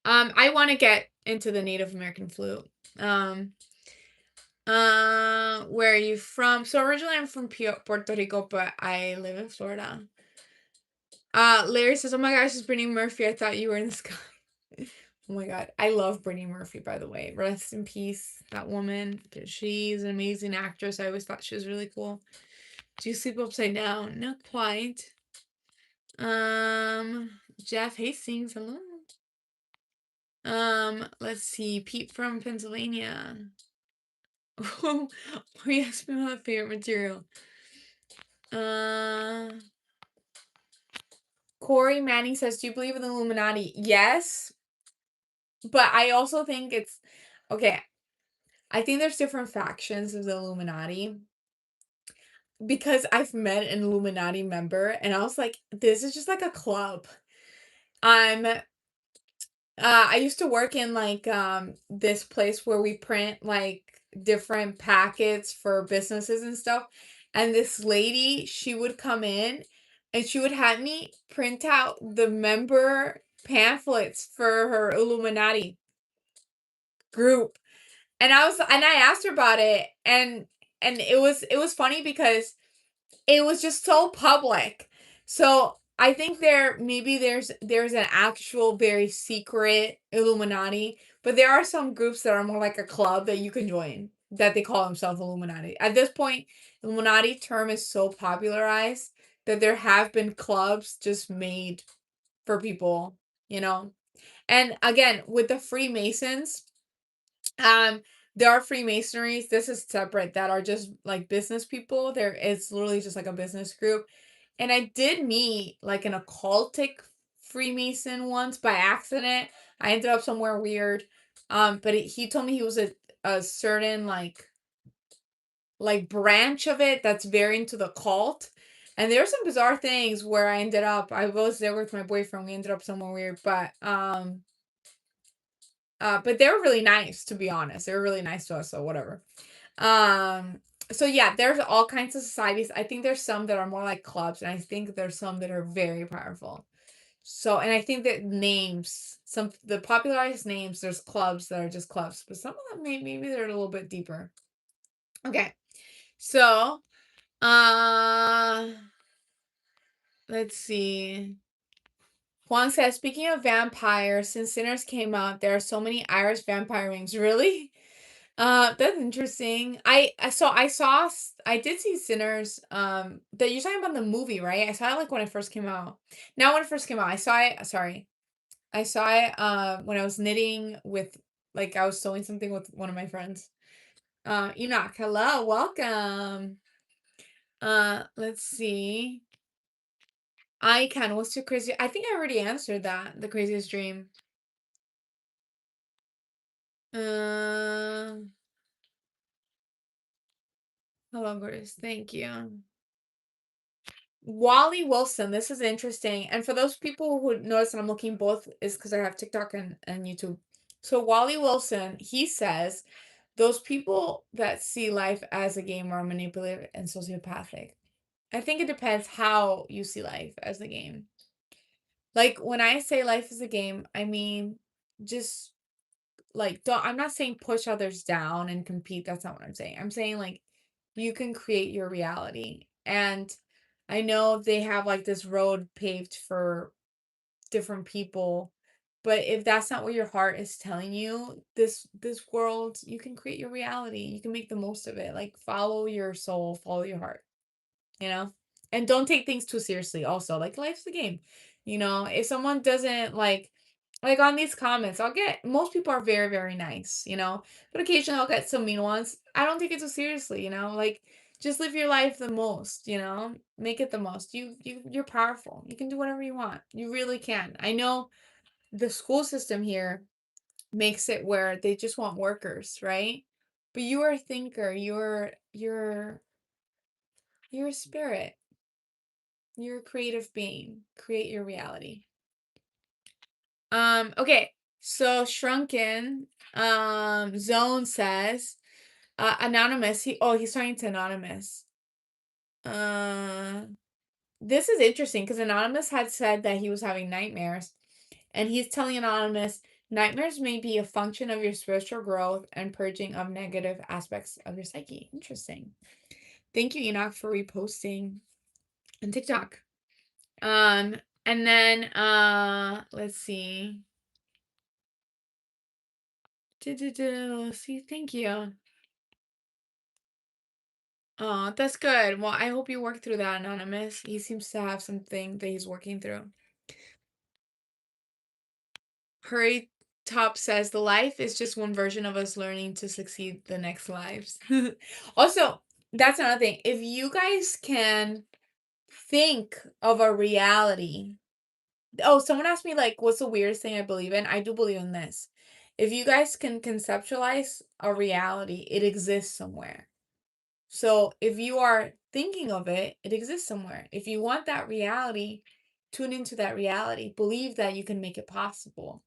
I want to get into the Native American flute. Where are you from? So originally I'm from Puerto Rico, but I live in Florida. Larry says, oh my gosh, it's Brittany Murphy. I thought you were in the sky. Oh my God. I love Brittany Murphy, by the way. Rest in peace, that woman. She's an amazing actress. I always thought she was really cool. Do you sleep upside down? Not quite. Jeff Hastings, hello. Let's see. Pete from Pennsylvania. Oh, he asked me my favorite material. Corey Manning says, do you believe in the Illuminati? Yes. But I also think it's okay. I think there's different factions of the Illuminati because I've met an Illuminati member and I was like, this is just like a club. I'm I used to work in like this place where we print like different packets for businesses and stuff. And this lady, she would come in and she would have me print out the member pamphlets for her Illuminati group. And I asked her about it and it was funny because it was just so public. So, I think there's an actual very secret Illuminati, but there are some groups that are more like a club that you can join, that they call themselves Illuminati. At this point, Illuminati term is so popularized that there have been clubs just made for people, you know? And again, with the Freemasons, um, there are Freemasonries, this is separate, that are just like business people. It's literally just like a business group. And I did meet like an occultic Freemason once by accident. I ended up somewhere weird. But he told me he was a certain like branch of it that's very into the cult. And there are some bizarre things where I was there with my boyfriend. We ended up somewhere weird, but they were really nice, to be honest. They were really nice to us, so whatever. Um, so yeah, there's all kinds of societies. I think there's some that are more like clubs, and I think there's some that are very powerful. So, and I think that the popularized names, there's clubs that are just clubs, but some of them maybe they're a little bit deeper. Okay, so uh, let's see. Juan says, speaking of vampires, since Sinners came out, there are so many Irish vampire rings. Really? That's interesting. I did see Sinners. That you're talking about the movie, right? I saw it like when it first came out. Not when it first came out. I saw it. Sorry, I saw it. When I was knitting with, like, I was sewing something with one of my friends. Enoch, hello, welcome. Let's see. I can. What's your crazy? I think I already answered that. The craziest dream. Uh, hello, Grace. Thank you. Wally Wilson, this is interesting. And for those people who notice that I'm looking both is because I have TikTok and YouTube. So Wally Wilson, he says those people that see life as a game are manipulative and sociopathic. I think it depends how you see life as a game. Like when I say life is a game, I mean just like don't I'm not saying push others down and compete. That's not what I'm saying. I'm saying like you can create your reality. And I know they have like this road paved for different people, but if that's not what your heart is telling you, this world, you can create your reality. You can make the most of it. Like follow your soul, follow your heart, you know? And don't take things too seriously also. Like life's a game. If someone doesn't like on these comments, I'll get most people are very, very nice, but occasionally I'll get some mean ones. I don't take it too seriously, like just live your life the most, make it the most. You're powerful. You can do whatever you want. You really can. I know the school system here makes it where they just want workers, right? But you are a thinker. You're a spirit. You're a creative being. Create your reality. Okay. So Shrunken Zone says Anonymous. He's talking to Anonymous. Uh this is interesting because Anonymous had said that he was having nightmares, and he's telling Anonymous nightmares may be a function of your spiritual growth and purging of negative aspects of your psyche. Interesting. Thank you, Enoch, for reposting on TikTok. And then let's see. See, thank you. Oh, that's good. Well, I hope you work through that, Anonymous. He seems to have something that he's working through. Hurry Top says the life is just one version of us learning to succeed the next lives. Also, that's another thing. If you guys can think of a reality. Oh, someone asked me like what's the weirdest thing I believe in? I do believe in this. If you guys can conceptualize a reality, it exists somewhere. So if you are thinking of it, it exists somewhere. If you want that reality, tune into that reality. Believe that you can make it possible.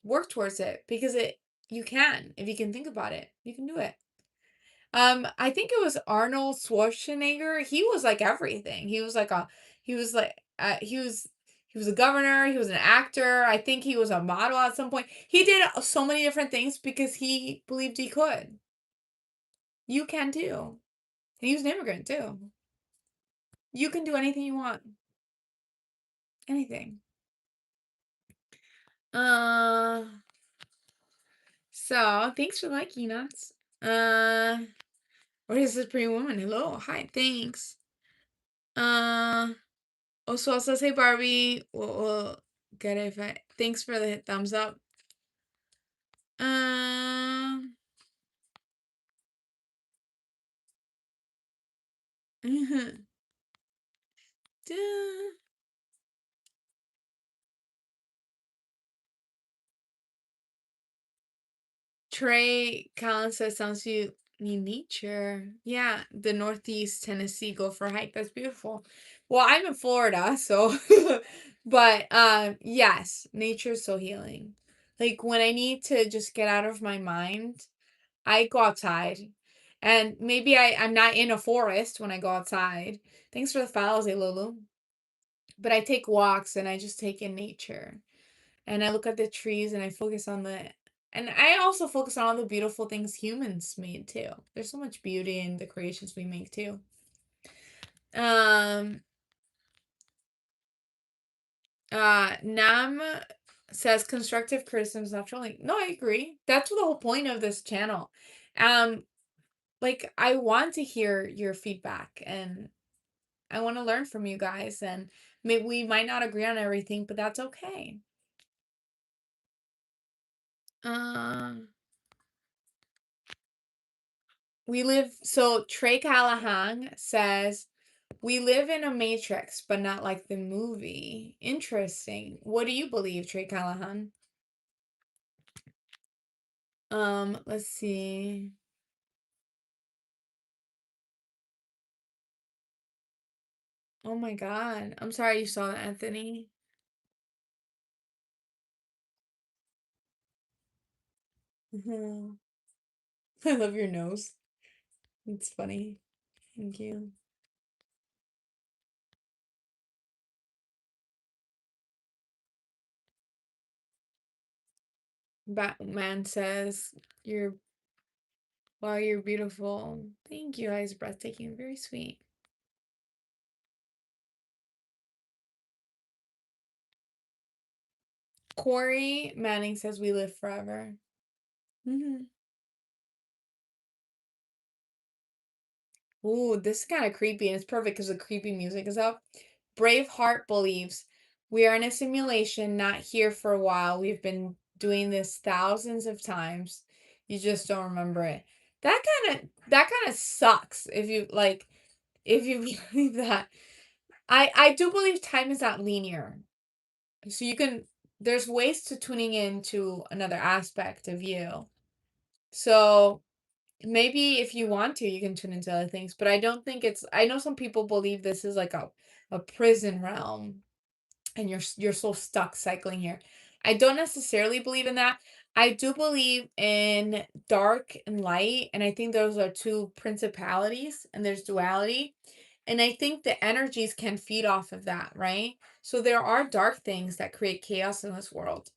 Work towards it because you can. If you can think about it, you can do it. I think it was Arnold Schwarzenegger. He was like everything. He was like he was a governor, he was an actor. I think he was a model at some point. He did so many different things because he believed he could. You can too. And he was an immigrant too. You can do anything you want. Anything. Uh so thanks for liking us. What is this pretty woman? Hello, hi, thanks. Uh Also, also say Barbie. We'll get it if I. Thanks for the thumbs up. Um. duh. Trey Collins says sounds you need nature. Yeah, the Northeast Tennessee go for a hike. That's beautiful. Well, I'm in Florida, so but yes, nature's so healing. Like when I need to just get out of my mind, I go outside. And maybe I'm not in a forest when I go outside. Thanks for the follows, Lulu. But I take walks and I just take in nature. And I look at the trees and I focus on the and I also focus on all the beautiful things humans made too. There's so much beauty in the creations we make too. Um Nam says constructive criticism is not trolling. No, I agree. That's the whole point of this channel. Um like I want to hear your feedback and I want to learn from you guys and maybe we might not agree on everything, but that's okay. Um Trey Callahan says we live in a matrix, but not like the movie. Interesting. What do you believe, Trey Callahan? Let's see. Oh my God. I'm sorry you saw that, Anthony. Mhm. I love your nose. It's funny. Thank you. Batman says, you're beautiful. Thank you, eyes breathtaking. Very sweet. Corey Manning says we live forever. Hmm. Ooh, this is kind of creepy, and it's perfect because the creepy music is up. Braveheart believes we are in a simulation, not here for a while. We've been doing this thousands of times. You just don't remember it. That kind of sucks if you believe that. I do believe time is not linear. So there's ways to tuning into another aspect of you. So maybe if you want to, you can tune into other things, but I don't think I know some people believe this is like a prison realm and you're so stuck cycling here. I don't necessarily believe in that. I do believe in dark and light, and I think those are two principalities and there's duality. And I think the energies can feed off of that, right? So there are dark things that create chaos in this world.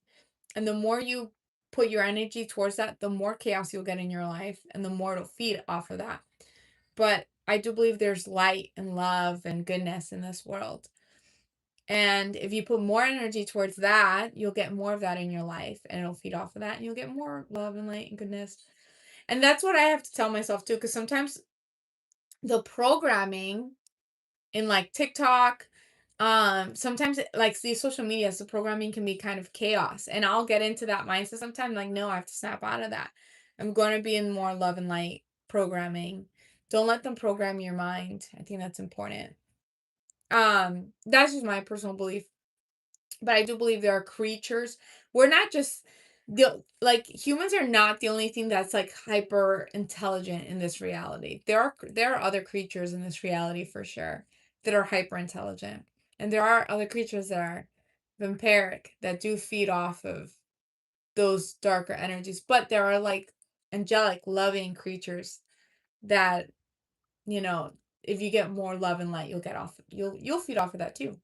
And the more you put your energy towards that, the more chaos you'll get in your life and the more it'll feed off of that. But I do believe there's light and love and goodness in this world. And if you put more energy towards that, you'll get more of that in your life and it'll feed off of that and you'll get more love and light and goodness. And that's what I have to tell myself too, because sometimes the programming in like TikTok, sometimes like these social medias, the programming can be kind of chaos. And I'll get into that mindset sometimes, like, no, I have to snap out of that. I'm gonna be in more love and light programming. Don't let them program your mind. I think that's important. That's just my personal belief. But I do believe there are creatures. We're not just like humans are not the only thing that's like hyper intelligent in this reality. There are other creatures in this reality for sure that are hyper intelligent, and there are other creatures that are vampiric that do feed off of those darker energies. But there are like angelic, loving creatures that, you know, if you get more love and light, you'll feed off of that too.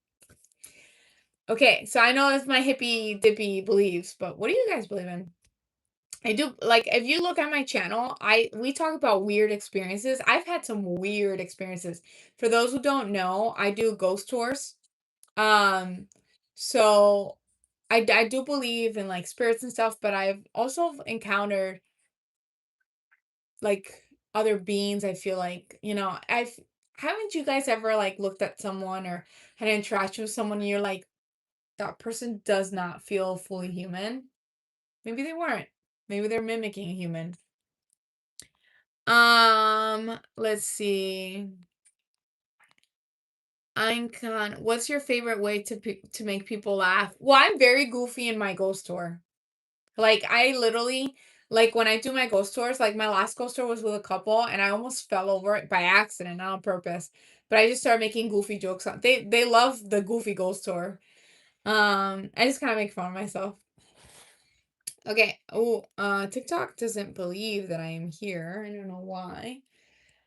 Okay, so I know it's my hippy dippy beliefs, but what do you guys believe in? I do like if you look at my channel, we talk about weird experiences. I've had some weird experiences. For those who don't know, I do ghost tours. Um, so I do believe in like spirits and stuff, but I've also encountered like other beings. I feel like, I've haven't you guys ever like looked at someone or had an interaction with someone and you're like, that person does not feel fully human? Maybe they weren't. Maybe they're mimicking a human. Let's see. Einkan, what's your favorite way to make people laugh? Well, I'm very goofy in my ghost tour. Like I literally like when I do my ghost tours, like my last ghost tour was with a couple and I almost fell over it by accident, not on purpose. But I just started making goofy jokes on. They love the goofy ghost tour. I just kind of make fun of myself. Okay. Oh, TikTok doesn't believe that I am here. I don't know why.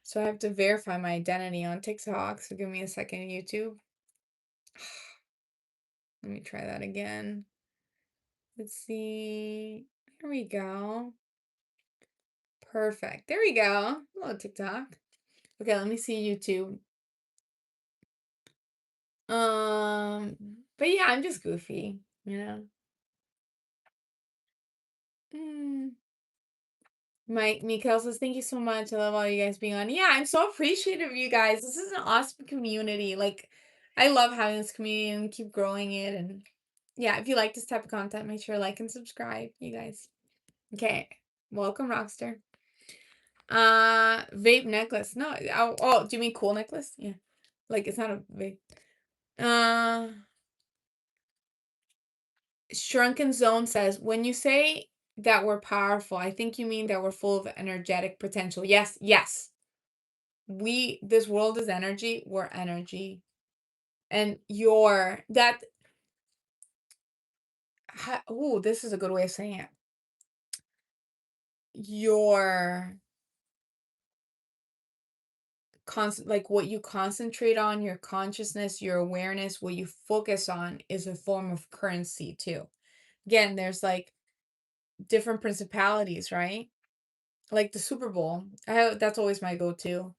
So I have to verify my identity on TikTok. So give me a second, YouTube. Let me try that again. Let's see. There we go. Perfect. There we go. Hello, TikTok. Okay, let me see YouTube. But yeah, I'm just goofy, you know. Mm. Mike Mikael says, thank you so much. I love all you guys being on. Yeah, I'm so appreciative of you guys. This is an awesome community. Like, I love having this community and keep growing it. And yeah, if you like this type of content, make sure to like and subscribe, you guys. Okay. Welcome, Rockster. Vape necklace. No, oh, do you mean cool necklace? Yeah. Like it's not a vape. Shrunken Zone says, when you say that we're powerful, I think you mean that we're full of energetic potential. Yes, yes. This world is energy, we're energy. And this is a good way of saying it. Your like what you concentrate on, your consciousness, your awareness, what you focus on is a form of currency too. Again, there's like different principalities, right? Like the Super Bowl. That's always my go-to.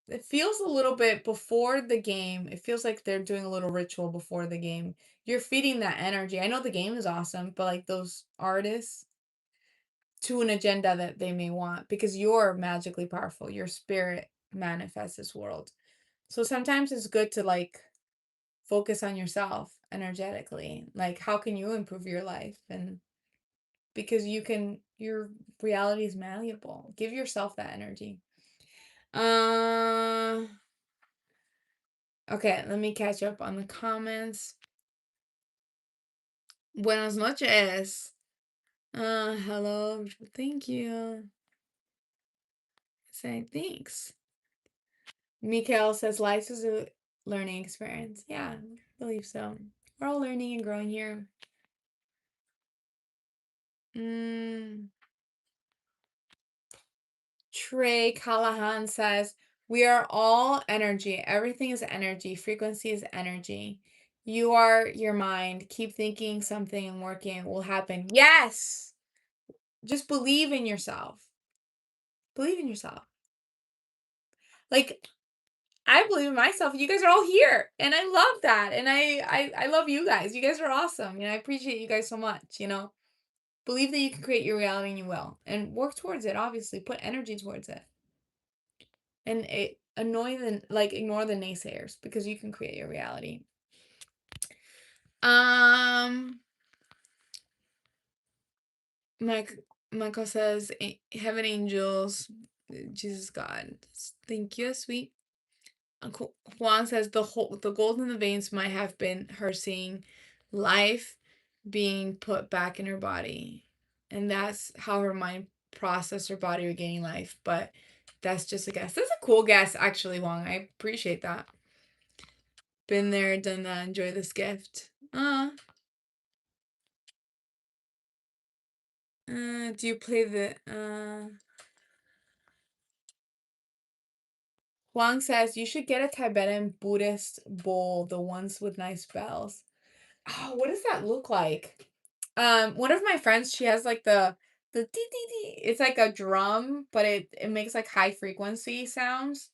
It feels a little bit before the game. It feels like they're doing a little ritual before the game. You're feeding that energy. I know the game is awesome, but like those artists to an agenda that they may want because you're magically powerful. Your spirit manifests this world. So sometimes it's good to like focus on yourself energetically. Like how can you improve your life? And because your reality is malleable. Give yourself that energy. Uh Okay, let me catch up on the comments. Buenas noches. Hello. Thank you. Say thanks. Mikael says life is a learning experience. Yeah, I believe so. We're all learning and growing here. Trey Callahan says, we are all energy. Everything is energy. Frequency is energy. You are your mind. Keep thinking something and working. It will happen. Yes! Just believe in yourself. Believe in yourself. Like, I believe in myself. You guys are all here. And I love that. And I love you guys. You guys are awesome. I appreciate you guys so much, Believe that you can create your reality and you will. And work towards it, obviously. Put energy towards it. And ignore the naysayers because you can create your reality. Michael says, heaven angels, Jesus God. Thank you, sweet. Juan says the golden veins might have been her seeing life being put back in her body. And that's how her mind processed her body regaining life. But that's just a guess. That's a cool guess, actually, Wong. I appreciate that. Been there, done that. Enjoy this gift. Do you play the Huang says you should get a Tibetan Buddhist bowl, the ones with nice bells. Oh, what does that look like? One of my friends, she has like the dee dee dee. It's like a drum, but it makes like high frequency sounds.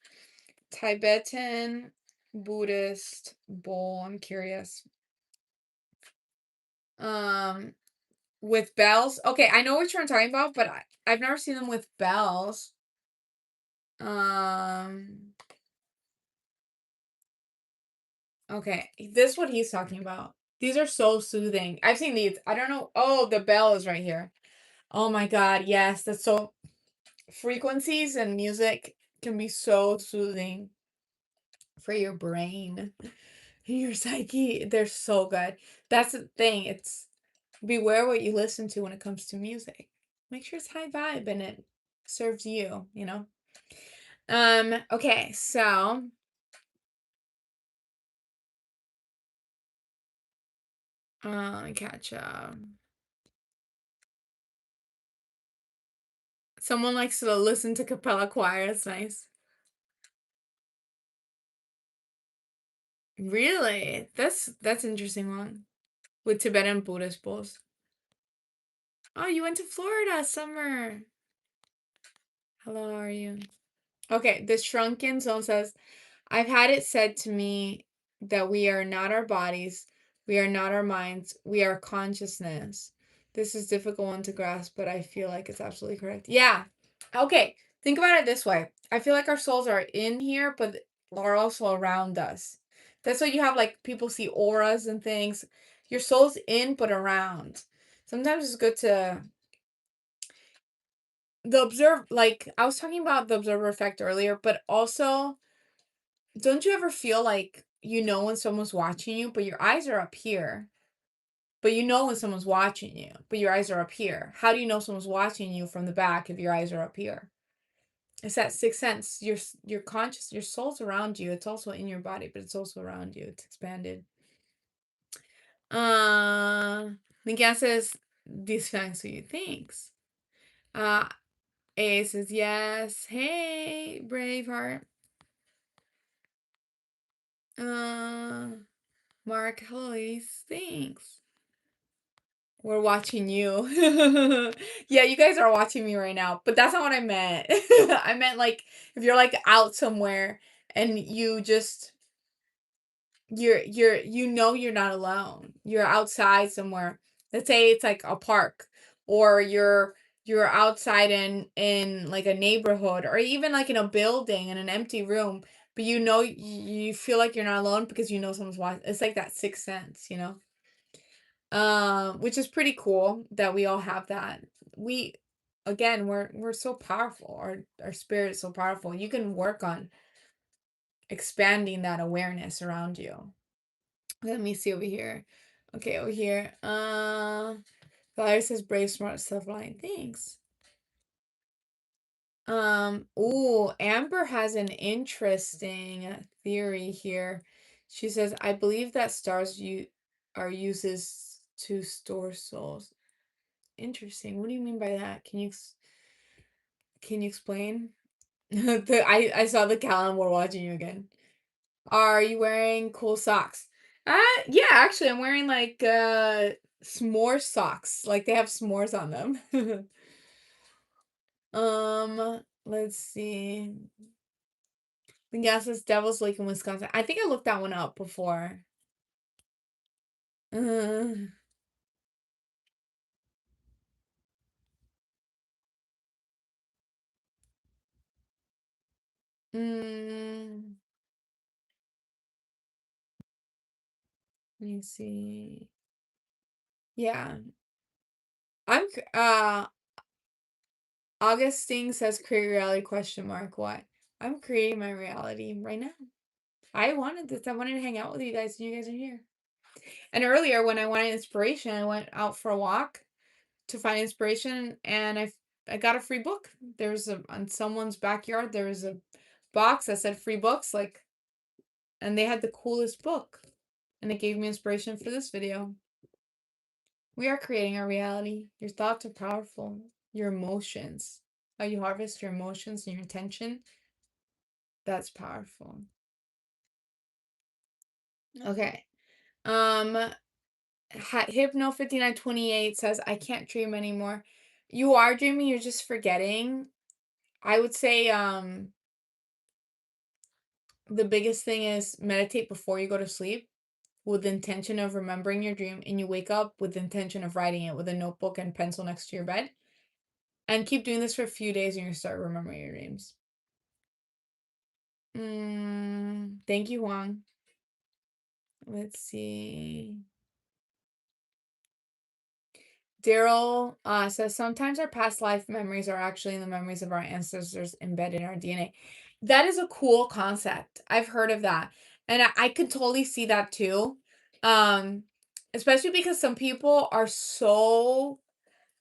Tibetan Buddhist bowl. I'm curious. Um, with bells. Okay, I know what you're talking about, but I've never seen them with bells. Um, okay, this is what he's talking about. These are so soothing. I've seen these. I don't know. Oh, the bell is right here. Oh my God, yes, that's so frequencies and music can be so soothing for your brain, your psyche. They're so good. That's the thing. It's beware what you listen to when it comes to music. Make sure it's high vibe and it serves you, you know? Okay, so catch up. Someone likes to listen to cappella choir. It's nice. Really? That's interesting one. With Tibetan Buddhist bowls. Oh, you went to Florida summer. Hello, how are you? Okay, the Shrunken Zone says, I've had it said to me that we are not our bodies, we are not our minds, we are consciousness. This is difficult one to grasp, but I feel like it's absolutely correct. Yeah. Okay, think about it this way. I feel like our souls are in here, but are also around us. That's why you have like people see auras and things. Your soul's in, but around. Sometimes it's good to like I was talking about the observer effect earlier, but also don't you ever feel like you know when someone's watching you, but your eyes are up here? But you know when someone's watching you, but your eyes are up here. How do you know someone's watching you from the back if your eyes are up here? It's that sixth sense. Your conscious, your soul's around you. It's also in your body, but it's also around you. It's expanded. Miguel says these facts you. Thanks. Uh A says yes. Hey, Braveheart. Mark, hello, ladies. Thanks. We're watching you. Yeah, you guys are watching me right now, but that's not what I meant. I meant like if you're like out somewhere and you just you're not alone. You're outside somewhere. Let's say it's like a park or you're outside in like a neighborhood or even like in a building in an empty room, but you know you feel like you're not alone because you know someone's watching. It's like that sixth sense, you know? Which is pretty cool that we all have that. We again, we're so powerful. Our spirit is so powerful. You can work on expanding that awareness around you. Let me see over here. Okay, over here. Valerie says brave, smart, self-reliant. Thanks. Ooh, Amber has an interesting theory here. She says, I believe that stars you are uses to store souls. Interesting. What do you mean by that? Can you explain? I saw the calendar. We're watching you again. Are you wearing cool socks? Yeah, actually I'm wearing like s'more socks. Like they have s'mores on them. Let's see. Yes, it's Devil's Lake in Wisconsin. I think I looked that one up before. Uh, mm, let me see. Yeah. Augustine says create reality question mark. What? I'm creating my reality right now. I wanted this. I wanted to hang out with you guys and you guys are here. And earlier when I wanted inspiration, I went out for a walk to find inspiration, and I got a free book. There's a on someone's backyard, there was a box that said free books, like, and they had the coolest book, and it gave me inspiration for this video. We are creating our reality. Your thoughts are powerful. Your emotions, how you harvest your emotions and your intention, that's powerful. Okay. Um, Hypno 5928 says, I can't dream anymore. You are dreaming, you're just forgetting. I would say the biggest thing is meditate before you go to sleep with the intention of remembering your dream, and you wake up with the intention of writing it with a notebook and pencil next to your bed. And keep doing this for a few days and you start remembering your dreams. Thank you, Juan. Let's see. Daryl says sometimes our past life memories are actually the memories of our ancestors embedded in our DNA. That is a cool concept. I've heard of that. And I could totally see that too. Um, Especially because some people are so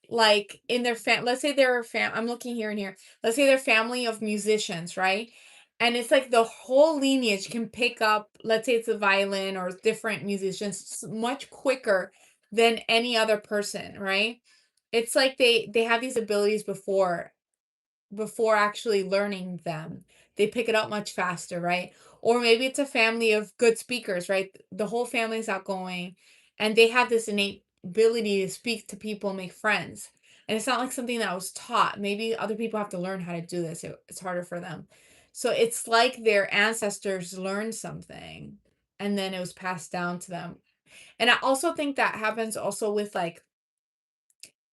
like in their let's say they're a I'm looking here and here. Let's say they're family of musicians, right? And it's like the whole lineage can pick up, let's say it's a violin or different musicians much quicker than any other person, right? It's like they have these abilities before actually learning them. They pick it up much faster, right? Or maybe it's a family of good speakers, right? The whole family's outgoing and they have this innate ability to speak to people, make friends. And it's not like something that was taught. Maybe other people have to learn how to do this. It's harder for them. So it's like their ancestors learned something and then it was passed down to them. And I also think that happens also with like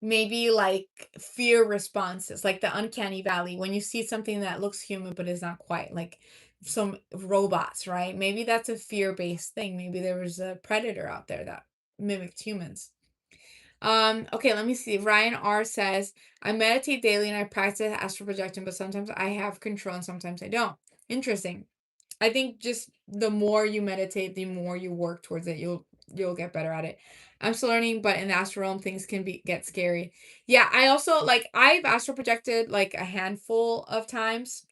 maybe like fear responses, like the uncanny valley, when you see something that looks human but is not quite, like some robots, right? Maybe that's a fear-based thing. Maybe there was a predator out there that mimicked humans. Okay, let me see. Ryan R says, I meditate daily and I practice astral projection, but sometimes I have control and sometimes I don't. Interesting. I think just the more you meditate, the more you work towards it, you'll get better at it. I'm still learning, but in the astral realm, things can get scary. Yeah, I also like I've astral projected like a handful of times.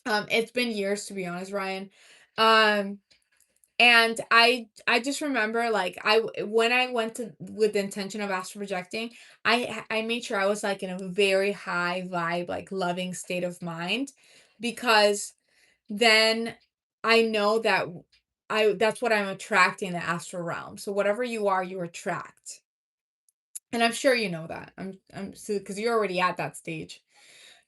It's been years to be honest, Ryan. Um, and I just remember like when I went to with the intention of astral projecting, I made sure I was like in a very high vibe, like loving state of mind, because then I know that I that's what I'm attracting, the astral realm. So whatever you are, you attract. And I'm sure you know that. I'm so because you're already at that stage.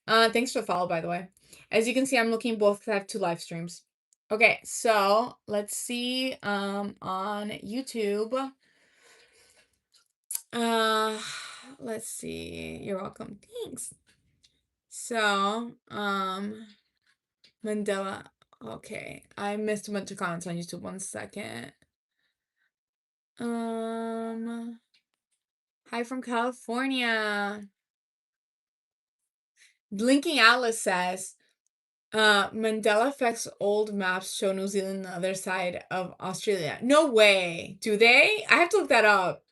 Thanks for the follow, by the way. As you can see, I'm looking both 'cause I have two live streams. Okay, so let's see on YouTube. Uh let's see. You're welcome. Thanks. So, Mandela. Okay, I missed a bunch of comments on YouTube. 1 second. Hi from California. Blinking Atlas says, Mandela effects old maps show New Zealand on the other side of Australia. No way. Do they? I have to look that up.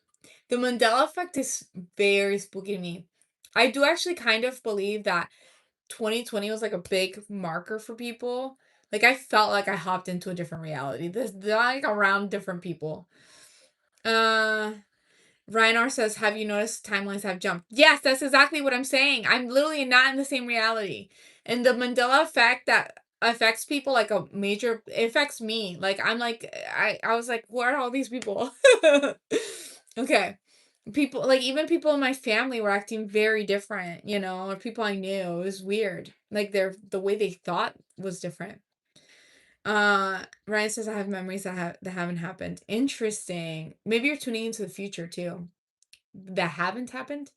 The Mandela effect is very spooky to me. I do actually kind of believe that 2020 was like a big marker for people. Like I felt like I hopped into a different reality. This like around different people. Uh Reinar says, have you noticed timelines have jumped? Yes, that's exactly what I'm saying. I'm literally not in the same reality. And the Mandela effect that affects people like a major, it affects me. Like I'm like I was like, where are all these people? Okay. People like even people in my family were acting very different, or people I knew. It was weird. Like the way they thought was different. Ryan says I have memories that haven't happened. Interesting. Maybe you're tuning into the future too. That haven't happened.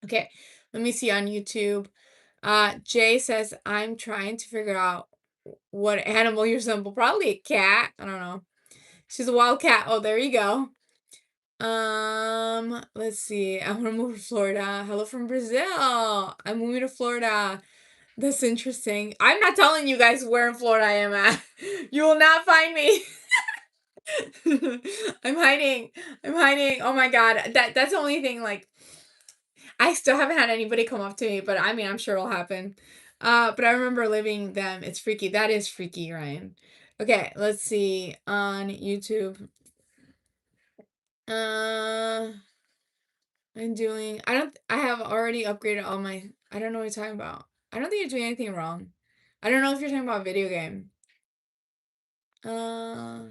Okay, let me see on YouTube. Jay says I'm trying to figure out what animal you resemble. Probably a cat. I don't know. She's a wild cat. Oh, there you go. Let's see. I want to move to Florida. Hello from Brazil. I'm moving to Florida. That's interesting. I'm not telling you guys where in Florida I am at. You will not find me. I'm hiding. I'm hiding. Oh my god. That's the only thing, like, I still haven't had anybody come up to me, but I mean, I'm sure it'll happen. But I remember living them. It's freaky. That is freaky, Ryan. Okay, let's see on YouTube. Uh, I have already upgraded all my, I don't know what you're talking about. I don't think you're doing anything wrong. I don't know if you're talking about video game. Uh,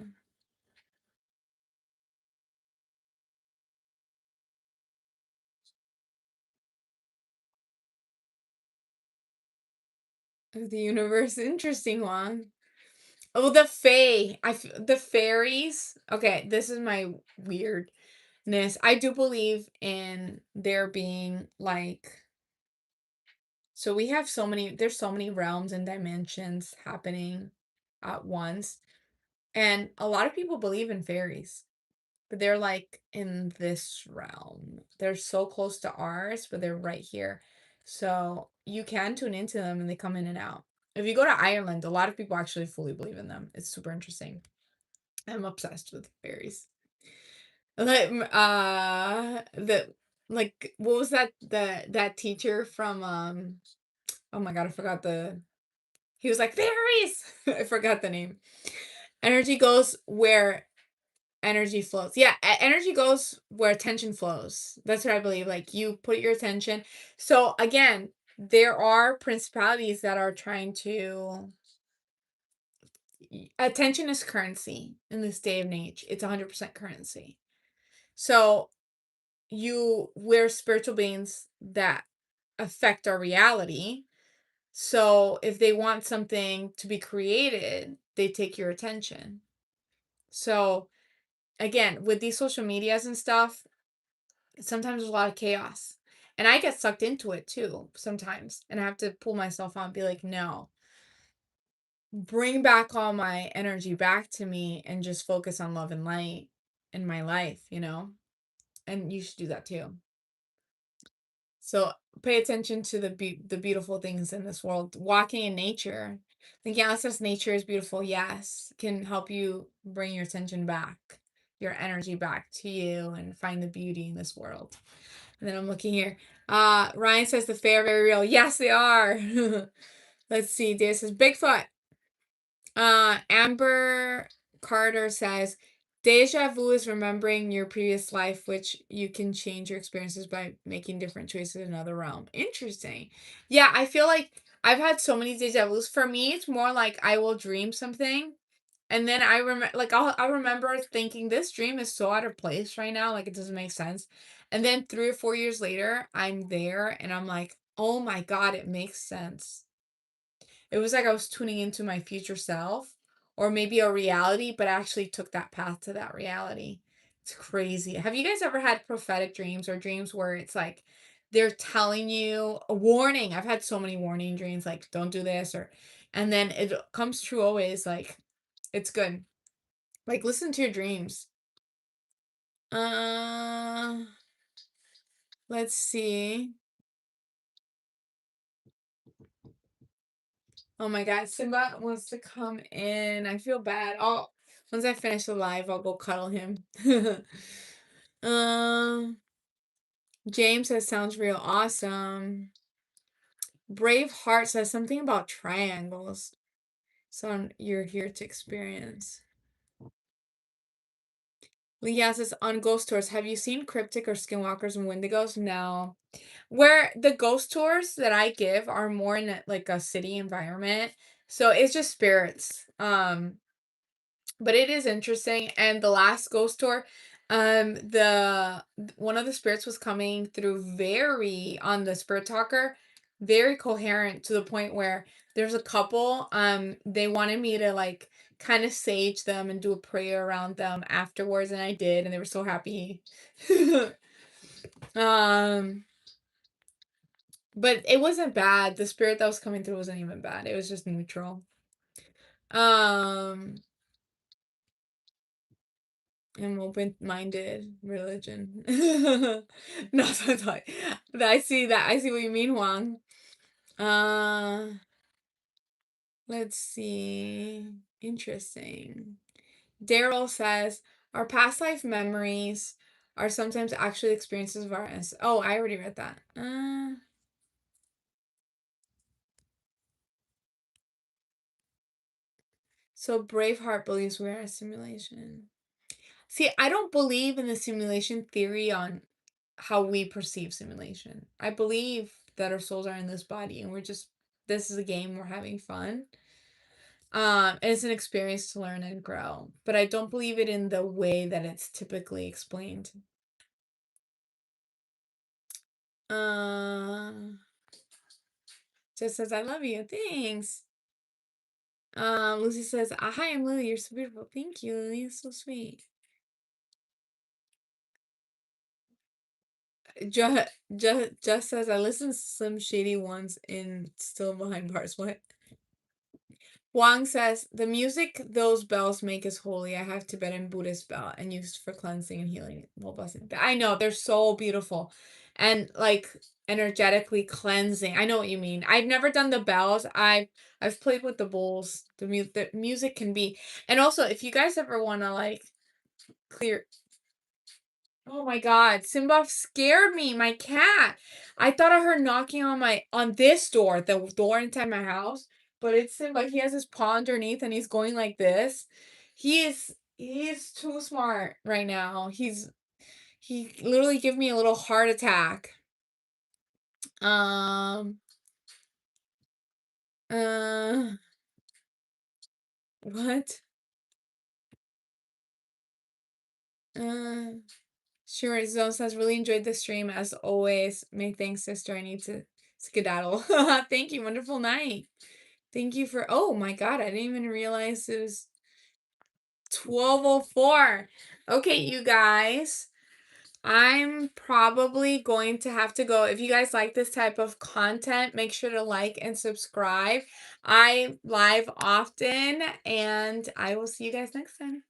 of the universe. Interesting one. Oh, the Fae. The fairies. Okay, this is my weirdness. I do believe in there being like, so we have there's so many realms and dimensions happening at once. And a lot of people believe in fairies, but they're like in this realm. They're so close to ours, but they're right here. So you can tune into them and they come in and out. If you go to Ireland, a lot of people actually fully believe in them. It's super interesting. I'm obsessed with fairies. Like the like what was that teacher from oh my god, I forgot the he was like fairies. I forgot the name. Energy goes where energy flows. Yeah, energy goes where attention flows. That's what I believe. Like you put your attention. So again, there are principalities that are trying to attention is currency in this day and age. It's 100% currency. So we're spiritual beings that affect our reality. So if they want something to be created, they take your attention. So again, with these social medias and stuff, sometimes there's a lot of chaos. And I get sucked into it too sometimes. And I have to pull myself out and be like, no, bring back all my energy back to me and just focus on love and light in my life? And you should do that too. So pay attention to the beautiful things in this world. Walking in nature. Thinking outside nature is beautiful, yes. Can help you bring your attention back, your energy back to you and find the beauty in this world. And then I'm looking here. Ryan says the fair very real. Yes, they are. Let's see. Dave says Bigfoot. Amber Carter says, deja vu is remembering your previous life, which you can change your experiences by making different choices in another realm. Interesting. Yeah, I feel like I've had so many deja vus. For me, it's more like I will dream something. And then I remember, like, I'll remember thinking this dream is so out of place right now, like it doesn't make sense. And then 3 or 4 years later, I'm there and I'm like, oh my God, it makes sense. It was like I was tuning into my future self or maybe a reality, but I actually took that path to that reality. It's crazy. Have you guys ever had prophetic dreams or dreams where it's like they're telling you a warning? I've had so many warning dreams, like don't do this, or and then it comes true always. Like it's good. Like listen to your dreams. Uh let's see. Oh my God, Simba wants to come in. I feel bad. Once I finish the live, I'll go cuddle him. um, James says sounds real awesome. Brave Heart says something about triangles. So you're here to experience. Leah says on ghost tours, have you seen Cryptic or Skinwalkers and Wendigos? No. Where the ghost tours that I give are more in like a city environment. So it's just spirits. But it is interesting. And the last ghost tour, the one of the spirits was coming through very on the spirit talker, very coherent to the point where there's a couple, they wanted me to like kind of sage them and do a prayer around them afterwards, and I did, and they were so happy. um, but it wasn't bad. The spirit that was coming through wasn't even bad. It was just neutral. Um, I'm open-minded religion. No, so it's like, I see that. I see what you mean, Juan. Uh, let's see. Interesting. Daryl says, our past life memories are sometimes actually experiences of our Oh, I already read that. So Braveheart believes we're a simulation. See, I don't believe in the simulation theory on how we perceive simulation. I believe that our souls are in this body and this is a game, we're having fun. It's an experience to learn and grow, but I don't believe it in the way that it's typically explained. Just says I love you. Thanks. Lucy says, hi, I'm Lily. You're so beautiful. Thank you, Lily. It's so sweet. Just says I listened to some shady ones in Still Behind Bars. What? Wang says, the music those bells make is holy. I have Tibetan Buddhist bell and used for cleansing and healing while blessing. I know, they're so beautiful and like energetically cleansing. I know what you mean. I've never done the bells. I've played with the bowls. The music can be, and also if you guys ever want to like clear. Oh my God, Simba scared me, my cat. I thought I heard knocking on this door, the door inside my house, but it's Simba. He has his paw underneath and he's going like this. He is too smart right now. He literally gave me a little heart attack. Um uh what? Uh Sure, Zone says really enjoyed the stream as always. May thanks, sister. I need to skedaddle. Thank you. Wonderful night. Thank you for, oh my God, I didn't even realize it was 12:04. Okay, you guys, I'm probably going to have to go. If you guys like this type of content, make sure to like and subscribe. I live often, and I will see you guys next time.